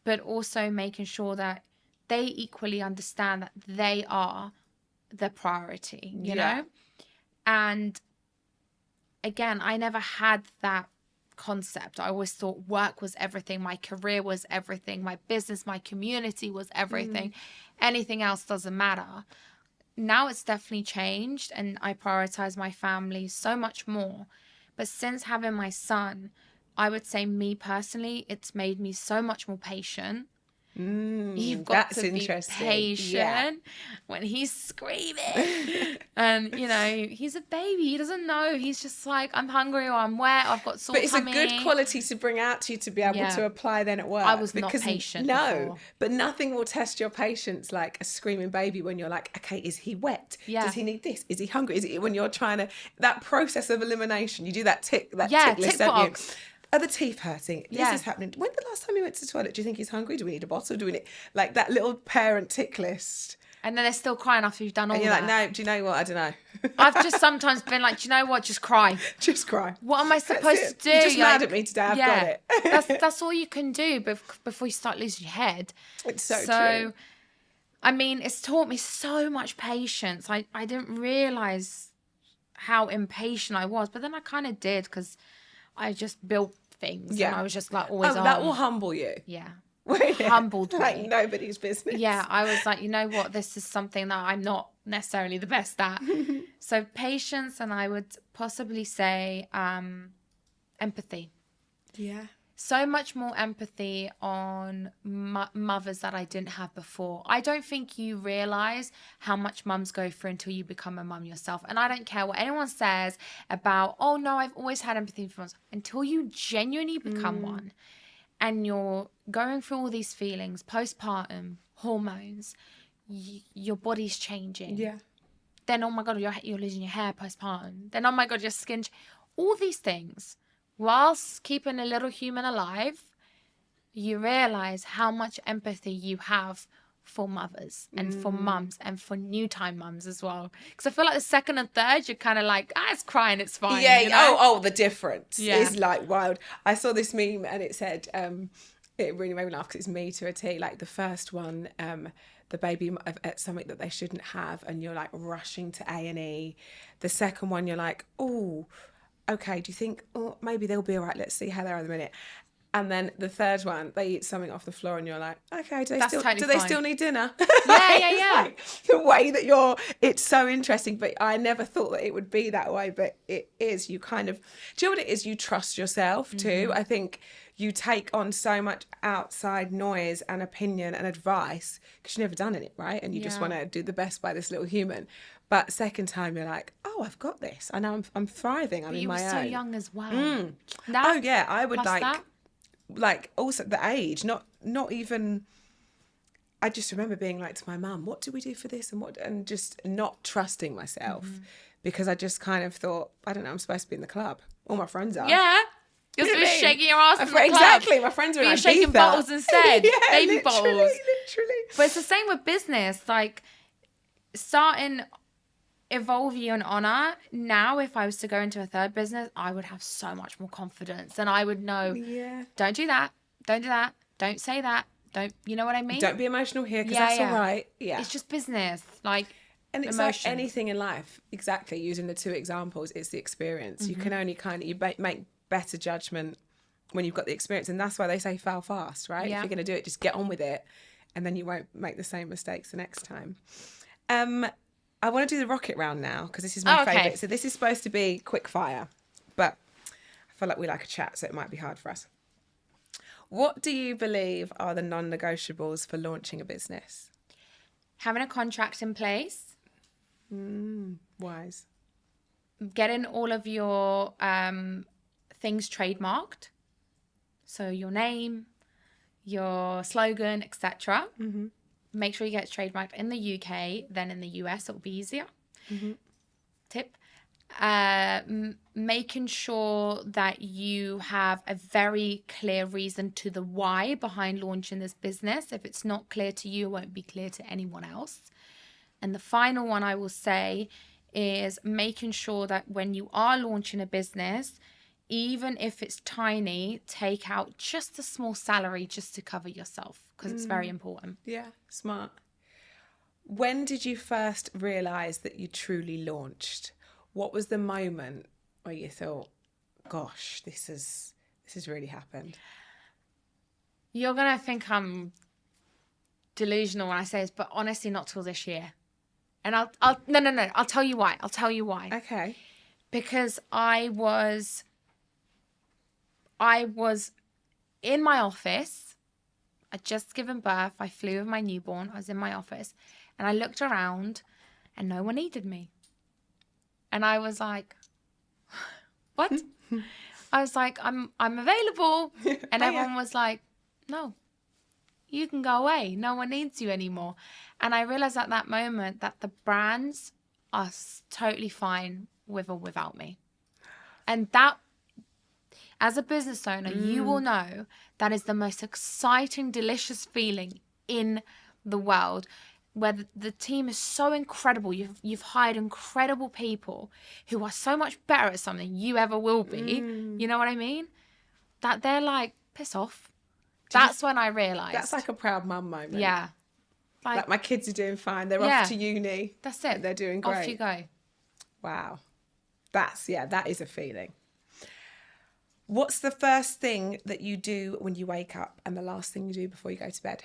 but also making sure that they equally understand that they are the priority, you know? And again, I never had that concept. I always thought work was everything. My career was everything. My business, my community was everything. Anything else doesn't matter. Now it's definitely changed and I prioritize my family so much more. But since having my son, I would say me personally, it's made me so much more patient. You've got to be patient when he's screaming. And, he's a baby. He doesn't know. He's just like, I'm hungry or I'm wet. I've got sore tummy. But it's a good quality to bring out to you to be able to apply then at work. I was not patient before. But nothing will test your patience like a screaming baby when you're like, okay, is he wet? Does he need this? Is he hungry? When you're trying to, that process of elimination, you do that tick list, don't you? Are the teeth hurting? This is happening. When the last time you went to the toilet? Do you think he's hungry? Do we need a bottle? Do we need like that little parent tick list? And then they're still crying after you've done all that. And you're like, no, do you know what? I don't know. I've just sometimes been like, do you know what? Just cry. Just cry. What am I supposed to do? You're just mad at me today. I've got it. that's all you can do before you start losing your head. It's so true. I mean, it's taught me so much patience. I didn't realise how impatient I was, but then I kind of did because I just built things and I was just like always on. That will humble you. Yeah. Humbled me. Like nobody's business. Yeah, I was like, you know what? This is something that I'm not necessarily the best at. So patience, and I would possibly say empathy. Yeah. so much more empathy on mothers that I didn't have before. I don't think you realize how much mums go through until you become a mum yourself. And I don't care what anyone says about, oh no, I've always had empathy for mums. Until you genuinely become one and you're going through all these feelings, postpartum, hormones, your body's changing. Yeah. Then, oh my God, you're losing your hair postpartum. Then, oh my God, your skin. All these things. Whilst keeping a little human alive, you realize how much empathy you have for mothers and for mums and for new time mums as well. Because I feel like the second and third, you're kind of like, it's crying, it's fine. Yeah. You know? Oh, the difference is like wild. I saw this meme and it said, it really made me laugh because it's me to a T. Like the first one, the baby at something that they shouldn't have, and you're like rushing to A&E. The second one, you're like, oh, okay, do you think, oh, maybe they'll be all right, let's see how they are in a minute. And then the third one, they eat something off the floor and you're like, okay, do they still need dinner? Yeah. Like, the way that it's so interesting, but I never thought that it would be that way, but it is. You kind of, do you know what it is? You trust yourself too. I think you take on so much outside noise and opinion and advice because you've never done it, right? And you just want to do the best by this little human. But second time, you're like, oh, I've got this. I know I'm thriving. I'm in my own. You were so young as well. Oh, yeah. I would like also the age, not even, I just remember being like to my mum, what do we do for this? And just not trusting myself because I just kind of thought, I don't know, I'm supposed to be in the club. All my friends are. Yeah. You're supposed to be shaking your ass in the club. Exactly. My friends are in You're shaking bottles instead. Baby bottles. Literally. But it's the same with business. Like, starting Evolve and Oner, now if I was to go into a third business, I would have so much more confidence and I would know, don't do that, don't do that, don't say that, don't, you know what I mean? Don't be emotional here because that's all right. Yeah. It's just business. Like, and it's emotions. like anything in life. Exactly. Using the two examples, it's the experience. You can only you make better judgment when you've got the experience. And that's why they say fail fast, right? Yeah. If you're going to do it, just get on with it. And then you won't make the same mistakes the next time. I want to do the rocket round now because this is my favourite. So this is supposed to be quick fire, but I feel like we like a chat, so it might be hard for us. What do you believe are the non-negotiables for launching a business? Having a contract in place. Wise. Getting all of your things trademarked. So your name, your slogan, etc. Make sure you get it trademarked in the UK, then in the US, it'll be easier. Tip. Making sure that you have a very clear reason to the why behind launching this business. If it's not clear to you, it won't be clear to anyone else. And the final one I will say is making sure that when you are launching a business, even if it's tiny, take out just a small salary just to cover yourself because it's very important. Yeah, smart. When did you first realise that you truly launched? What was the moment where you thought, gosh, this has really happened? You're going to think I'm delusional when I say this, but honestly, not till this year. And I'll tell you why. Okay. Because I was in my office. I'd just given birth. I flew with my newborn. I was in my office and I looked around and no one needed me. And I was like, what? I was like, I'm available. And everyone was like, no, you can go away. No one needs you anymore. And I realized at that moment that the brands are totally fine with or without me. And that, as a business owner, you will know that is the most exciting, delicious feeling in the world, where the team is so incredible. You've hired incredible people who are so much better at something you ever will be. You know what I mean? That they're like, piss off. That's when I realised. That's like a proud mum moment. Yeah. Like my kids are doing fine. They're off to uni. That's it. They're doing great. Off you go. Wow. That is a feeling. What's the first thing that you do when you wake up and the last thing you do before you go to bed?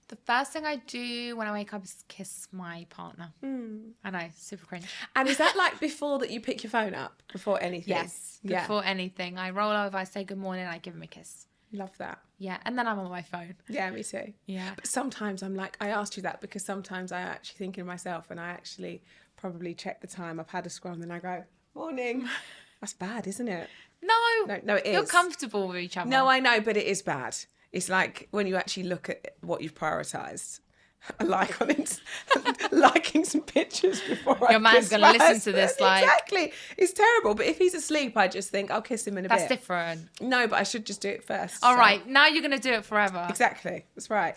The first thing I do when I wake up is kiss my partner. I know, super cringe. And is that like before that you pick your phone up? Before anything? Yes, before anything. I roll over, I say good morning, I give him a kiss. Love that. Yeah, and then I'm on my phone. Yeah, me too. Yeah. But sometimes I'm like, I asked you that because sometimes I'm actually thinking to myself and I actually probably check the time. I've had a scroll and then I go, morning. That's bad, isn't it? No, it is. You're comfortable with each other. No, I know, but it is bad. It's like when you actually look at what you've prioritised. I like on it, liking some pictures before Your man's going to listen to this like... Exactly. It's terrible. But if he's asleep, I just think, I'll kiss him in a bit. That's different. No, but I should just do it first. All right. Now you're going to do it forever. Exactly. That's right.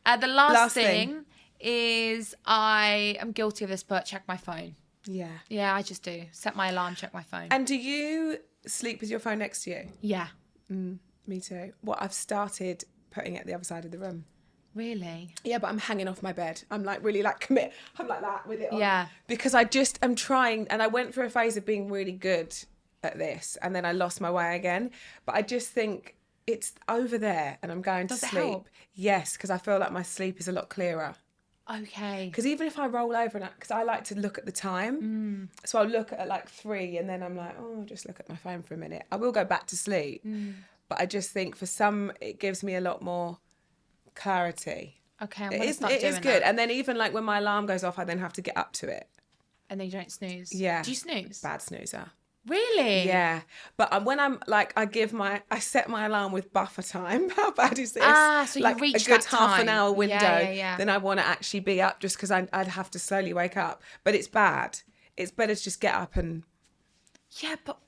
The last thing is I am guilty of this, but check my phone. Yeah. Yeah, I just do. Set my alarm, check my phone. And do you sleep with your phone next to you? Yeah. Me too. Well, I've started putting it at the other side of the room. Really? Yeah, but I'm hanging off my bed. I'm like really like commit. I'm like that with it on. Yeah. Because I just am trying, and I went through a phase of being really good at this, and then I lost my way again. But I just think it's over there, and I'm going to Does it sleep. help? Yes, because I feel like my sleep is a lot clearer. Okay. Because even if I roll over, because I like to look at the time, so I'll look at like 3, and then I'm like, oh, I'll just look at my phone for a minute. I will go back to sleep, but I just think for some, it gives me a lot more clarity. Okay, I'm gonna start It doing is good. that. And then even like when my alarm goes off, I then have to get up to it. And then you don't snooze. Yeah. Do you snooze? Bad snoozer. Really? Yeah. But when I'm like, I set my alarm with buffer time. How bad is this? So like you reach a good that half an time. hour window. Yeah. Then I want to actually be up just because I'd have to slowly wake up. But it's bad. It's better to just get up and... Yeah, but...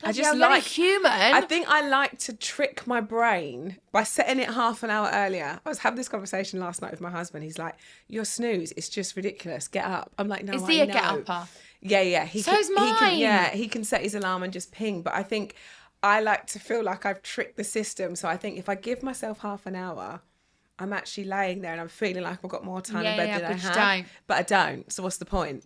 I just you're like human. I think I like to trick my brain by setting it half an hour earlier. I was having this conversation last night with my husband. He's like, "Your snooze, it's just ridiculous. Get up." I'm like, "No, Is I he a know." get-upper? Yeah. So's mine. He can set his alarm and just ping. But I think I like to feel like I've tricked the system. So I think if I give myself half an hour, I'm actually laying there and I'm feeling like I've got more time in bed than I have. Don't. But I don't. So what's the point?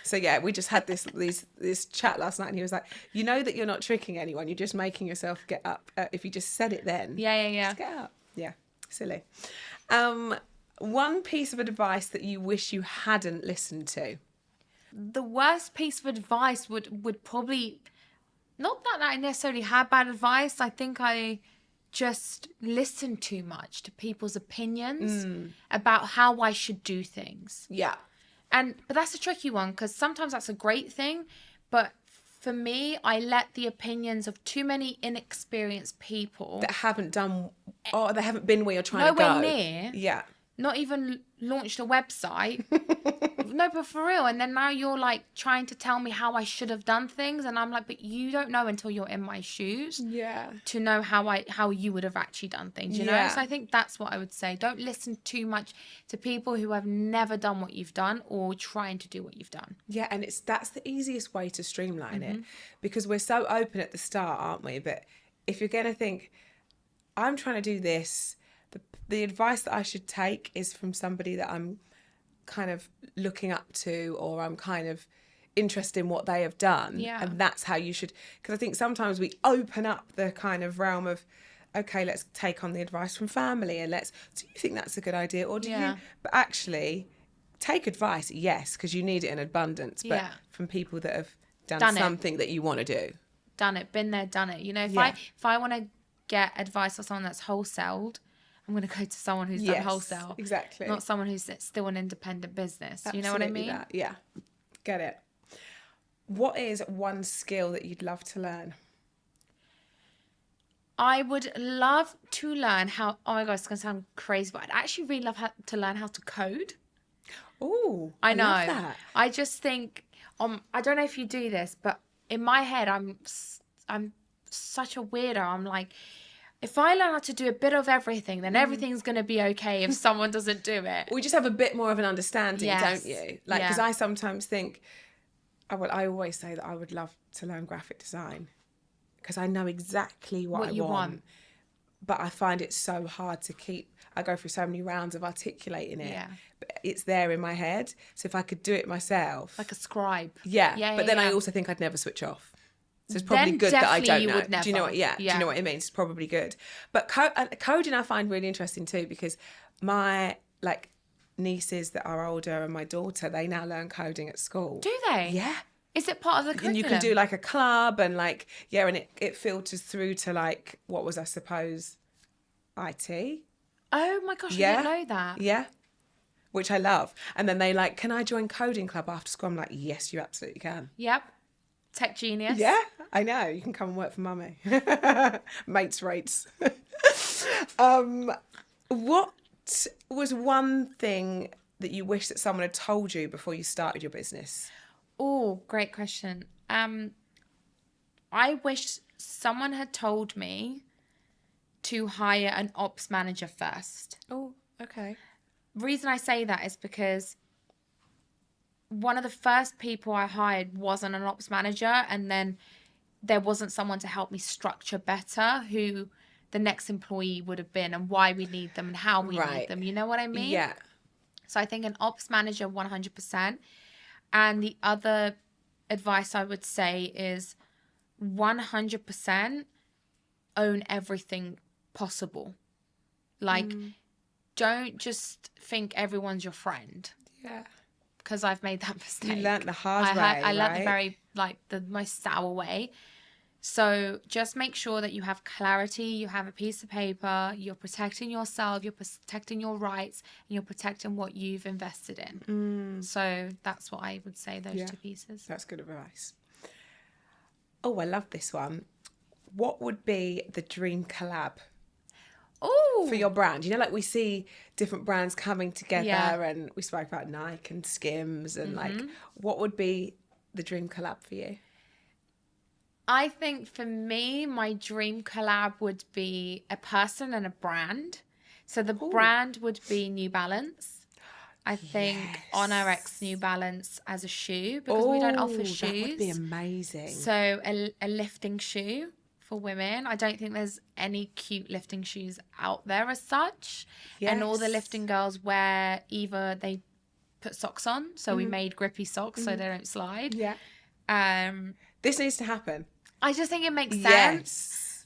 So yeah, we just had this chat last night, and he was like, "You know that you're not tricking anyone. You're just making yourself get up. If you just said it then, Yeah. just get up. Yeah, silly." One piece of advice that you wish you hadn't listened to. The worst piece of advice would probably... Not that I necessarily had bad advice. I think I just listened too much to people's opinions about how I should do things. Yeah. But that's a tricky one because sometimes that's a great thing. But for me, I let the opinions of too many inexperienced people That haven't done, or they haven't been where you're trying to go. nowhere near, Yeah. not even launched a website. No, but for real. And then now you're like trying to tell me how I should have done things. And I'm like, but you don't know until you're in my shoes Yeah. to know how you would have actually done things, you know? Yeah. So I think that's what I would say. Don't listen too much to people who have never done what you've done or trying to do what you've done. Yeah, and that's the easiest way to streamline it, because we're so open at the start, aren't we? But if you're going to think, I'm trying to do this, the advice that I should take is from somebody that I'm kind of looking up to, or I'm kind of interested in what they have done. Yeah. And that's how you should, because I think sometimes we open up the kind of realm of, okay, let's take on the advice from family and do you think that's a good idea? Or do you, but actually take advice, yes, because you need it in abundance, but from people that have done something that you want to do. Done it, been there, done it. You know, if I want to get advice on someone that's wholesaled, I'm going to go to someone who's done wholesale. Exactly. Not someone who's still an independent business. Absolutely, you know what I mean? that. Yeah. Get it. What is one skill that you'd love to learn? I would love to learn how... Oh my God, it's going to sound crazy, but I'd actually really love to learn how to code. Oh, I know. love that. I just think... I don't know if you do this, but in my head, I'm such a weirdo. I'm like... If I learn how to do a bit of everything, then everything's going to be okay if someone doesn't do it. We just have a bit more of an understanding, Yes. don't you? Like, because I sometimes think, I always say that I would love to learn graphic design because I know exactly what I you want. But I find it so hard to keep. I go through so many rounds of articulating it. Yeah. But it's there in my head. So if I could do it myself. Like a scribe. Yeah. But then I yeah. also think I'd never switch off. So it's probably Then good that I definitely don't you know. would Do you know never. what? Yeah. Do you know what it means? It's probably good. But coding I find really interesting too, because my like nieces that are older and my daughter, they now learn coding at school. Do they? Yeah. Is it part of the curriculum? And you can do like a club and like, yeah, and it filters through to like, what was I suppose, IT? Oh my gosh, Yeah. I didn't know that. Yeah. Which I love. And then they like, can I join coding club after school? I'm like, yes, you absolutely can. Yep. Tech genius. Yeah, I know. You can come and work for mummy. Mates rates. What was one thing that you wish that someone had told you before you started your business? Oh, great question. I wish someone had told me to hire an ops manager first. Oh, okay. Reason I say that is because one of the first people I hired wasn't an ops manager, and then there wasn't someone to help me structure better who the next employee would have been and why we need them and how we need them. You know what I mean? Yeah. So I think an ops manager 100%. And the other advice I would say is 100% own everything possible. Like, don't just think everyone's your friend. Yeah. Because I've made that mistake. You learnt the hard way, I learnt right? the very, like, the most sour way. So just make sure that you have clarity, you have a piece of paper, you're protecting yourself, you're protecting your rights, and you're protecting what you've invested in. So that's what I would say, those two pieces. That's good advice. Oh, I love this one. What would be the dream collab Oh, for your brand? You know, like we see different brands coming together, Yeah. and we spoke about Nike and Skims, and like, what would be the dream collab for you? I think for me, my dream collab would be a person and a brand. So the brand would be New Balance. I think Oner X New Balance as a shoe, because we don't offer shoes. That would be amazing. So a lifting shoe for women. I don't think there's any cute lifting shoes out there as such. And all the Yes. lifting girls wear either they put socks on. So we made grippy socks so they don't slide. Yeah. This needs to happen. I just think it makes sense.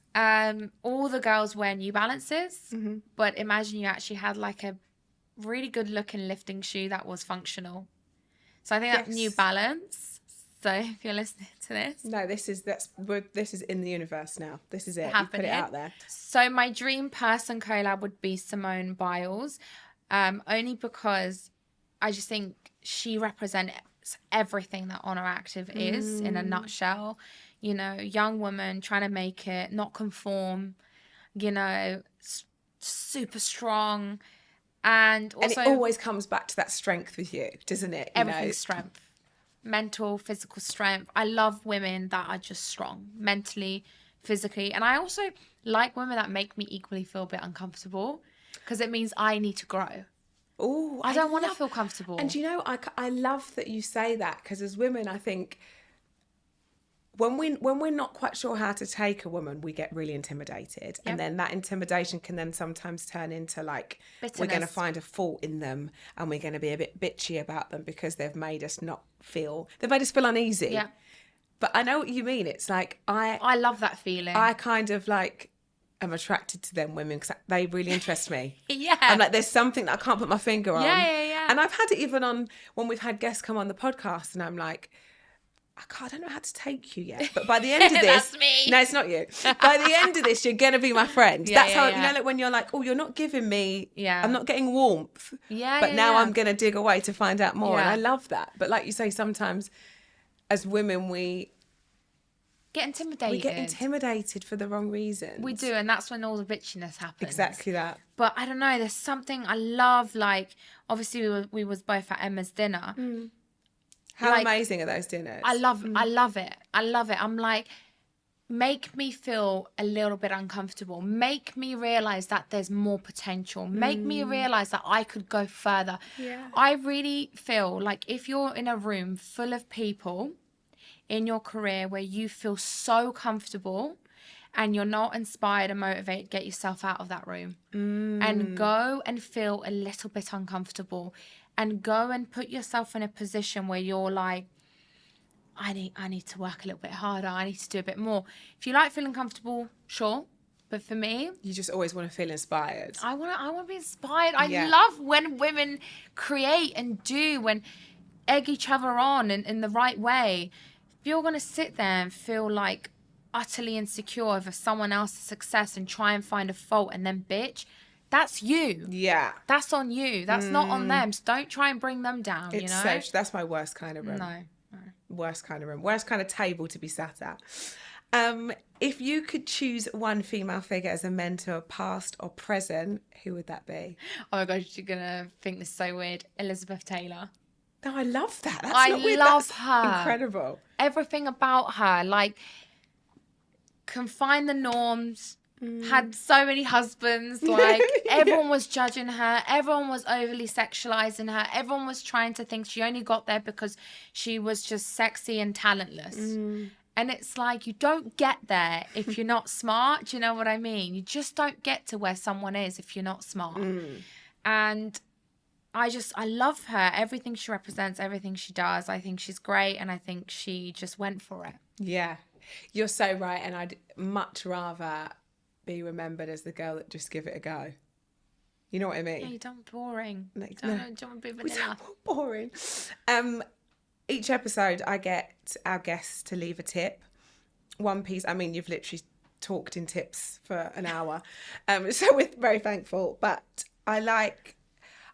All the girls wear New Balances, but imagine you actually had like a really good looking lifting shoe that was functional. So I think that's New Balance. So if you're listening to this, No, this is in the universe now. This is it. You Happening. put it out there. So my dream person collab would be Simone Biles, only because I just think she represents everything that Oner Active is in a nutshell. You know, young woman trying to make it, not conform, you know, super strong. And also, it always comes back to that strength with you, doesn't it? You everything's know? strength. Mental, physical strength. I love women that are just strong, mentally, physically. And I also like women that make me equally feel a bit uncomfortable, because it means I need to grow. Oh, I don't want to feel comfortable. And you know, I love that you say that, because as women, I think when we're not quite sure how to take a woman, we get really intimidated. And then that intimidation can then sometimes turn into like, Bitterness. we're going to find a fault in them, and we're going to be a bit bitchy about them because they've made us feel uneasy. Yeah. But I know what you mean. It's like, I love that feeling. I kind of like am attracted to them women because they really interest me. Yeah. I'm like, there's something that I can't put my finger on. Yeah. And I've had it even on when we've had guests come on the podcast, and I'm like, I don't know how to take you yet. But by the end of this, That's me. No, it's not you. By the end of this, you're gonna be my friend. That's how you know, like when you're like, oh, you're not giving me. Yeah. I'm not getting warmth. Yeah. But now yeah. I'm gonna dig away to find out more, and Yeah. I love that. But like you say, sometimes as women, we get intimidated. get intimidated for the wrong reasons. We do, and that's when all the bitchiness happens. Exactly that. But I don't know, there's something I love, like, obviously we was both at Emma's dinner. How Like, amazing are those dinners? I love it. I'm like, make me feel a little bit uncomfortable. Make me realize that there's more potential. Make me realize that I could go further. Yeah. I really feel like if you're in a room full of people in your career where you feel so comfortable and you're not inspired and motivated, get yourself out of that room and go and feel a little bit uncomfortable, and go and put yourself in a position where you're like, I need to work a little bit harder. I need to do a bit more. If you like feeling comfortable, sure. But for me, You just always want to feel inspired. I want to be inspired. I Yeah. love when women create and do and egg each other on in the right way. If you're going to sit there and feel like utterly insecure over someone else's success and try and find a fault and then bitch, that's you. Yeah. That's on you. That's not on them. So don't try and bring them down, It's you know? so, that's my worst kind of room. No. Worst kind of room. Worst kind of table to be sat at. If you could choose one female figure as a mentor, past or present, who would that be? Oh my gosh, you're going to think this is so weird. Elizabeth Taylor. No, I love that. That's I not weird. love That's her. Incredible. Everything about her, like, confined the norms, had so many husbands, like, everyone was judging her, everyone was overly sexualizing her, everyone was trying to think she only got there because she was just sexy and talentless. And it's like, you don't get there if you're not smart. Do you know what I mean? You just don't get to where someone is if you're not smart. And I love her. Everything she represents, everything she does. I think she's great. And I think she just went for it. Yeah. You're so right. And I'd much rather be remembered as the girl that just give it a go. You know what I mean? Yeah, you don't be boring. No, Don't want to be we vanilla. don't want boring. Each episode, I get our guests to leave a tip. One piece. I mean, you've literally talked in tips for an hour, so we're very thankful. But I like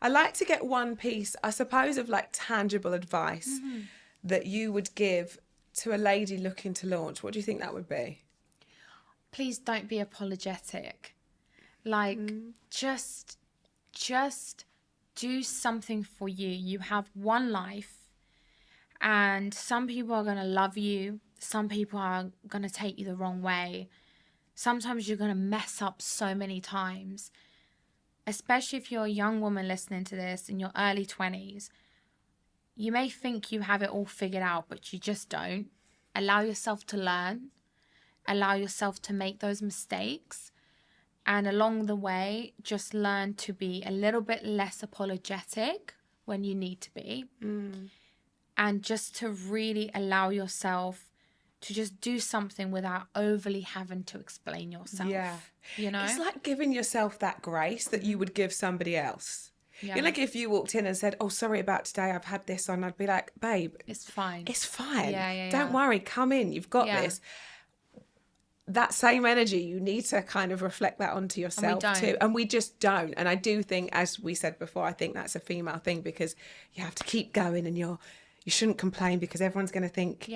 to get one piece, I suppose, of like tangible advice that you would give to a lady looking to launch. What do you think that would be? Please don't be apologetic. Like, just do something for you. You have one life. And some people are going to love you. Some people are going to take you the wrong way. Sometimes you're going to mess up so many times. Especially if you're a young woman listening to this in your early 20s. You may think you have it all figured out, but you just don't. Allow yourself to learn. Allow yourself to make those mistakes. And along the way, just learn to be a little bit less apologetic when you need to be. And just to really allow yourself to just do something without overly having to explain yourself. Yeah. You know? It's like giving yourself that grace that you would give somebody else. Yeah. You know, like if you walked in and said, oh, sorry about today, I've had this on, I'd be like, babe, It's fine. it's fine. Yeah. Don't worry, come in, you've got Yeah. this. That same energy, you need to kind of reflect that onto yourself don't. too. And we just don't. And I do think, as we said before, I think that's a female thing because you have to keep going and you shouldn't complain because everyone's going to think,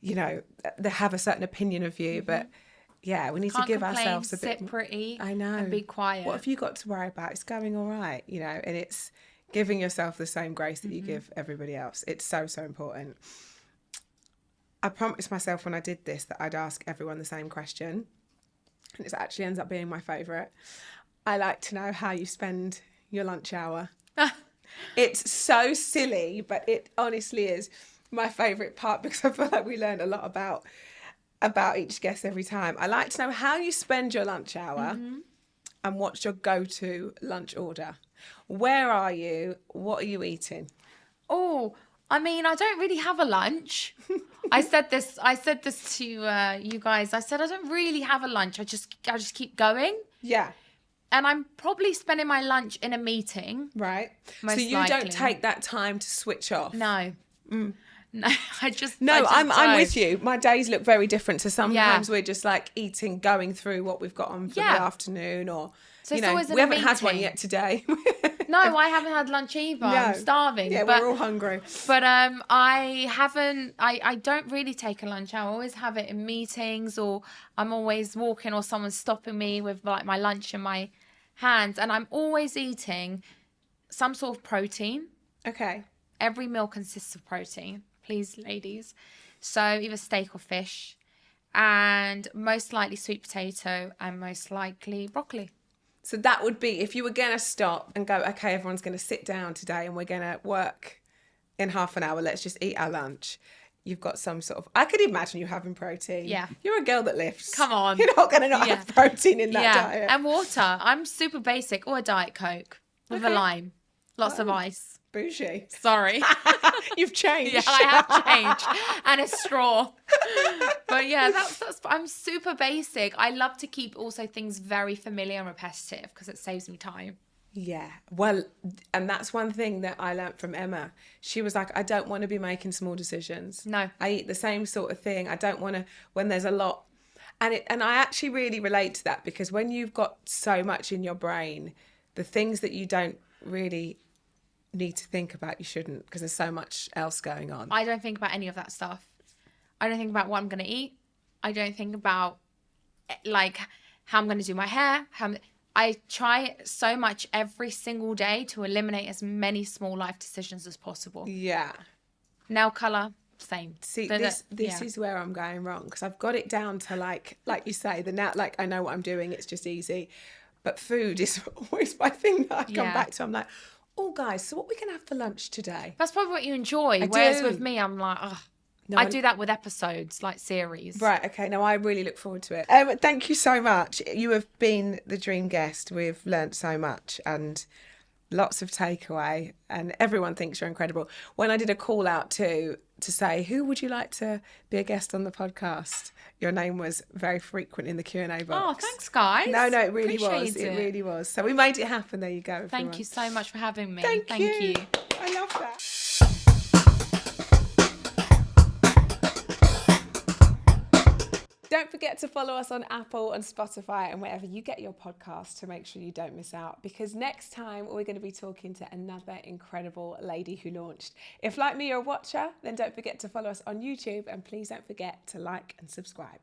you know, they have a certain opinion of you. But yeah, we need Can't to give complain, ourselves a bit. sit pretty. I know. And be quiet. What have you got to worry about? It's going all right, you know, and it's giving yourself the same grace that you give everybody else. It's so, so important. I promised myself when I did this that I'd ask everyone the same question. And it actually ends up being my favourite. I like to know how you spend your lunch hour. It's so silly, but it honestly is my favourite part because I feel like we learn a lot about each guest every time. I like to know how you spend your lunch hour and what's your go-to lunch order. Where are you? What are you eating? Oh, I mean, I don't really have a lunch. I said this to you guys. I said I don't really have a lunch. I just keep going. Yeah. And I'm probably spending my lunch in a meeting. Right. Most so you likely. don't take that time to switch off? No. No, I just I'm don't. with you. My days look very different. So sometimes we're just like eating, going through what we've got on for the afternoon, or So you it's know, always in we a haven't had one meeting. yet today. No, I haven't had lunch either. I'm starving. Yeah, but, we're all hungry. But I don't really take a lunch. I always have it in meetings, or I'm always walking, or someone's stopping me with like my lunch in my hands, and I'm always eating some sort of protein. Okay. Every meal consists of protein, please, ladies. So either steak or fish, and most likely sweet potato, and most likely broccoli. So that would be, if you were going to stop and go, okay, everyone's going to sit down today and we're going to work in half an hour, let's just eat our lunch. You've got some sort of, I could imagine you having protein. Yeah. You're a girl that lifts. Come on. You're not going to not have protein in that diet. And water. I'm super basic, or a Diet Coke with a lime. Lots of ice. Bougie. Sorry. You've changed. Yeah, I have changed. And a straw. But yeah, that's I'm super basic. I love to keep also things very familiar and repetitive because it saves me time. Yeah. Well, and that's one thing that I learned from Emma. She was like, I don't want to be making small decisions. No. I eat the same sort of thing. I don't want to, when there's a lot. And I actually really relate to that, because when you've got so much in your brain, the things that you don't really need to think about, you shouldn't, because there's so much else going on. I don't think about any of that stuff. I don't think about what I'm going to eat. I don't think about like how I'm going to do my hair. I try so much every single day to eliminate as many small life decisions as possible. Yeah. Nail color, same. See, this is where I'm going wrong, because I've got it down to like you say, like I know what I'm doing. It's just easy. But food is always my thing that I come back to. I'm like, oh, guys, so what we can have for lunch today? That's probably what you enjoy. Whereas with me, I'm like, oh. No, I do that with episodes, like series. Right, okay. No, I really look forward to it. Thank you so much. You have been the dream guest. We've learnt so much and lots of takeaway, and everyone thinks you're incredible. When I did a call out to say, who would you like to be a guest on the podcast? Your name was very frequent in the Q&A box. Oh, thanks, guys. No, it really was. Appreciate It really was. So we made it happen. There you go, everyone. Thank you so much for having me. Thank you. you. I love that. Don't forget to follow us on Apple and Spotify and wherever you get your podcasts to make sure you don't miss out, because next time we're going to be talking to another incredible lady who launched. If, like me, you're a watcher, then don't forget to follow us on YouTube, and please don't forget to like and subscribe.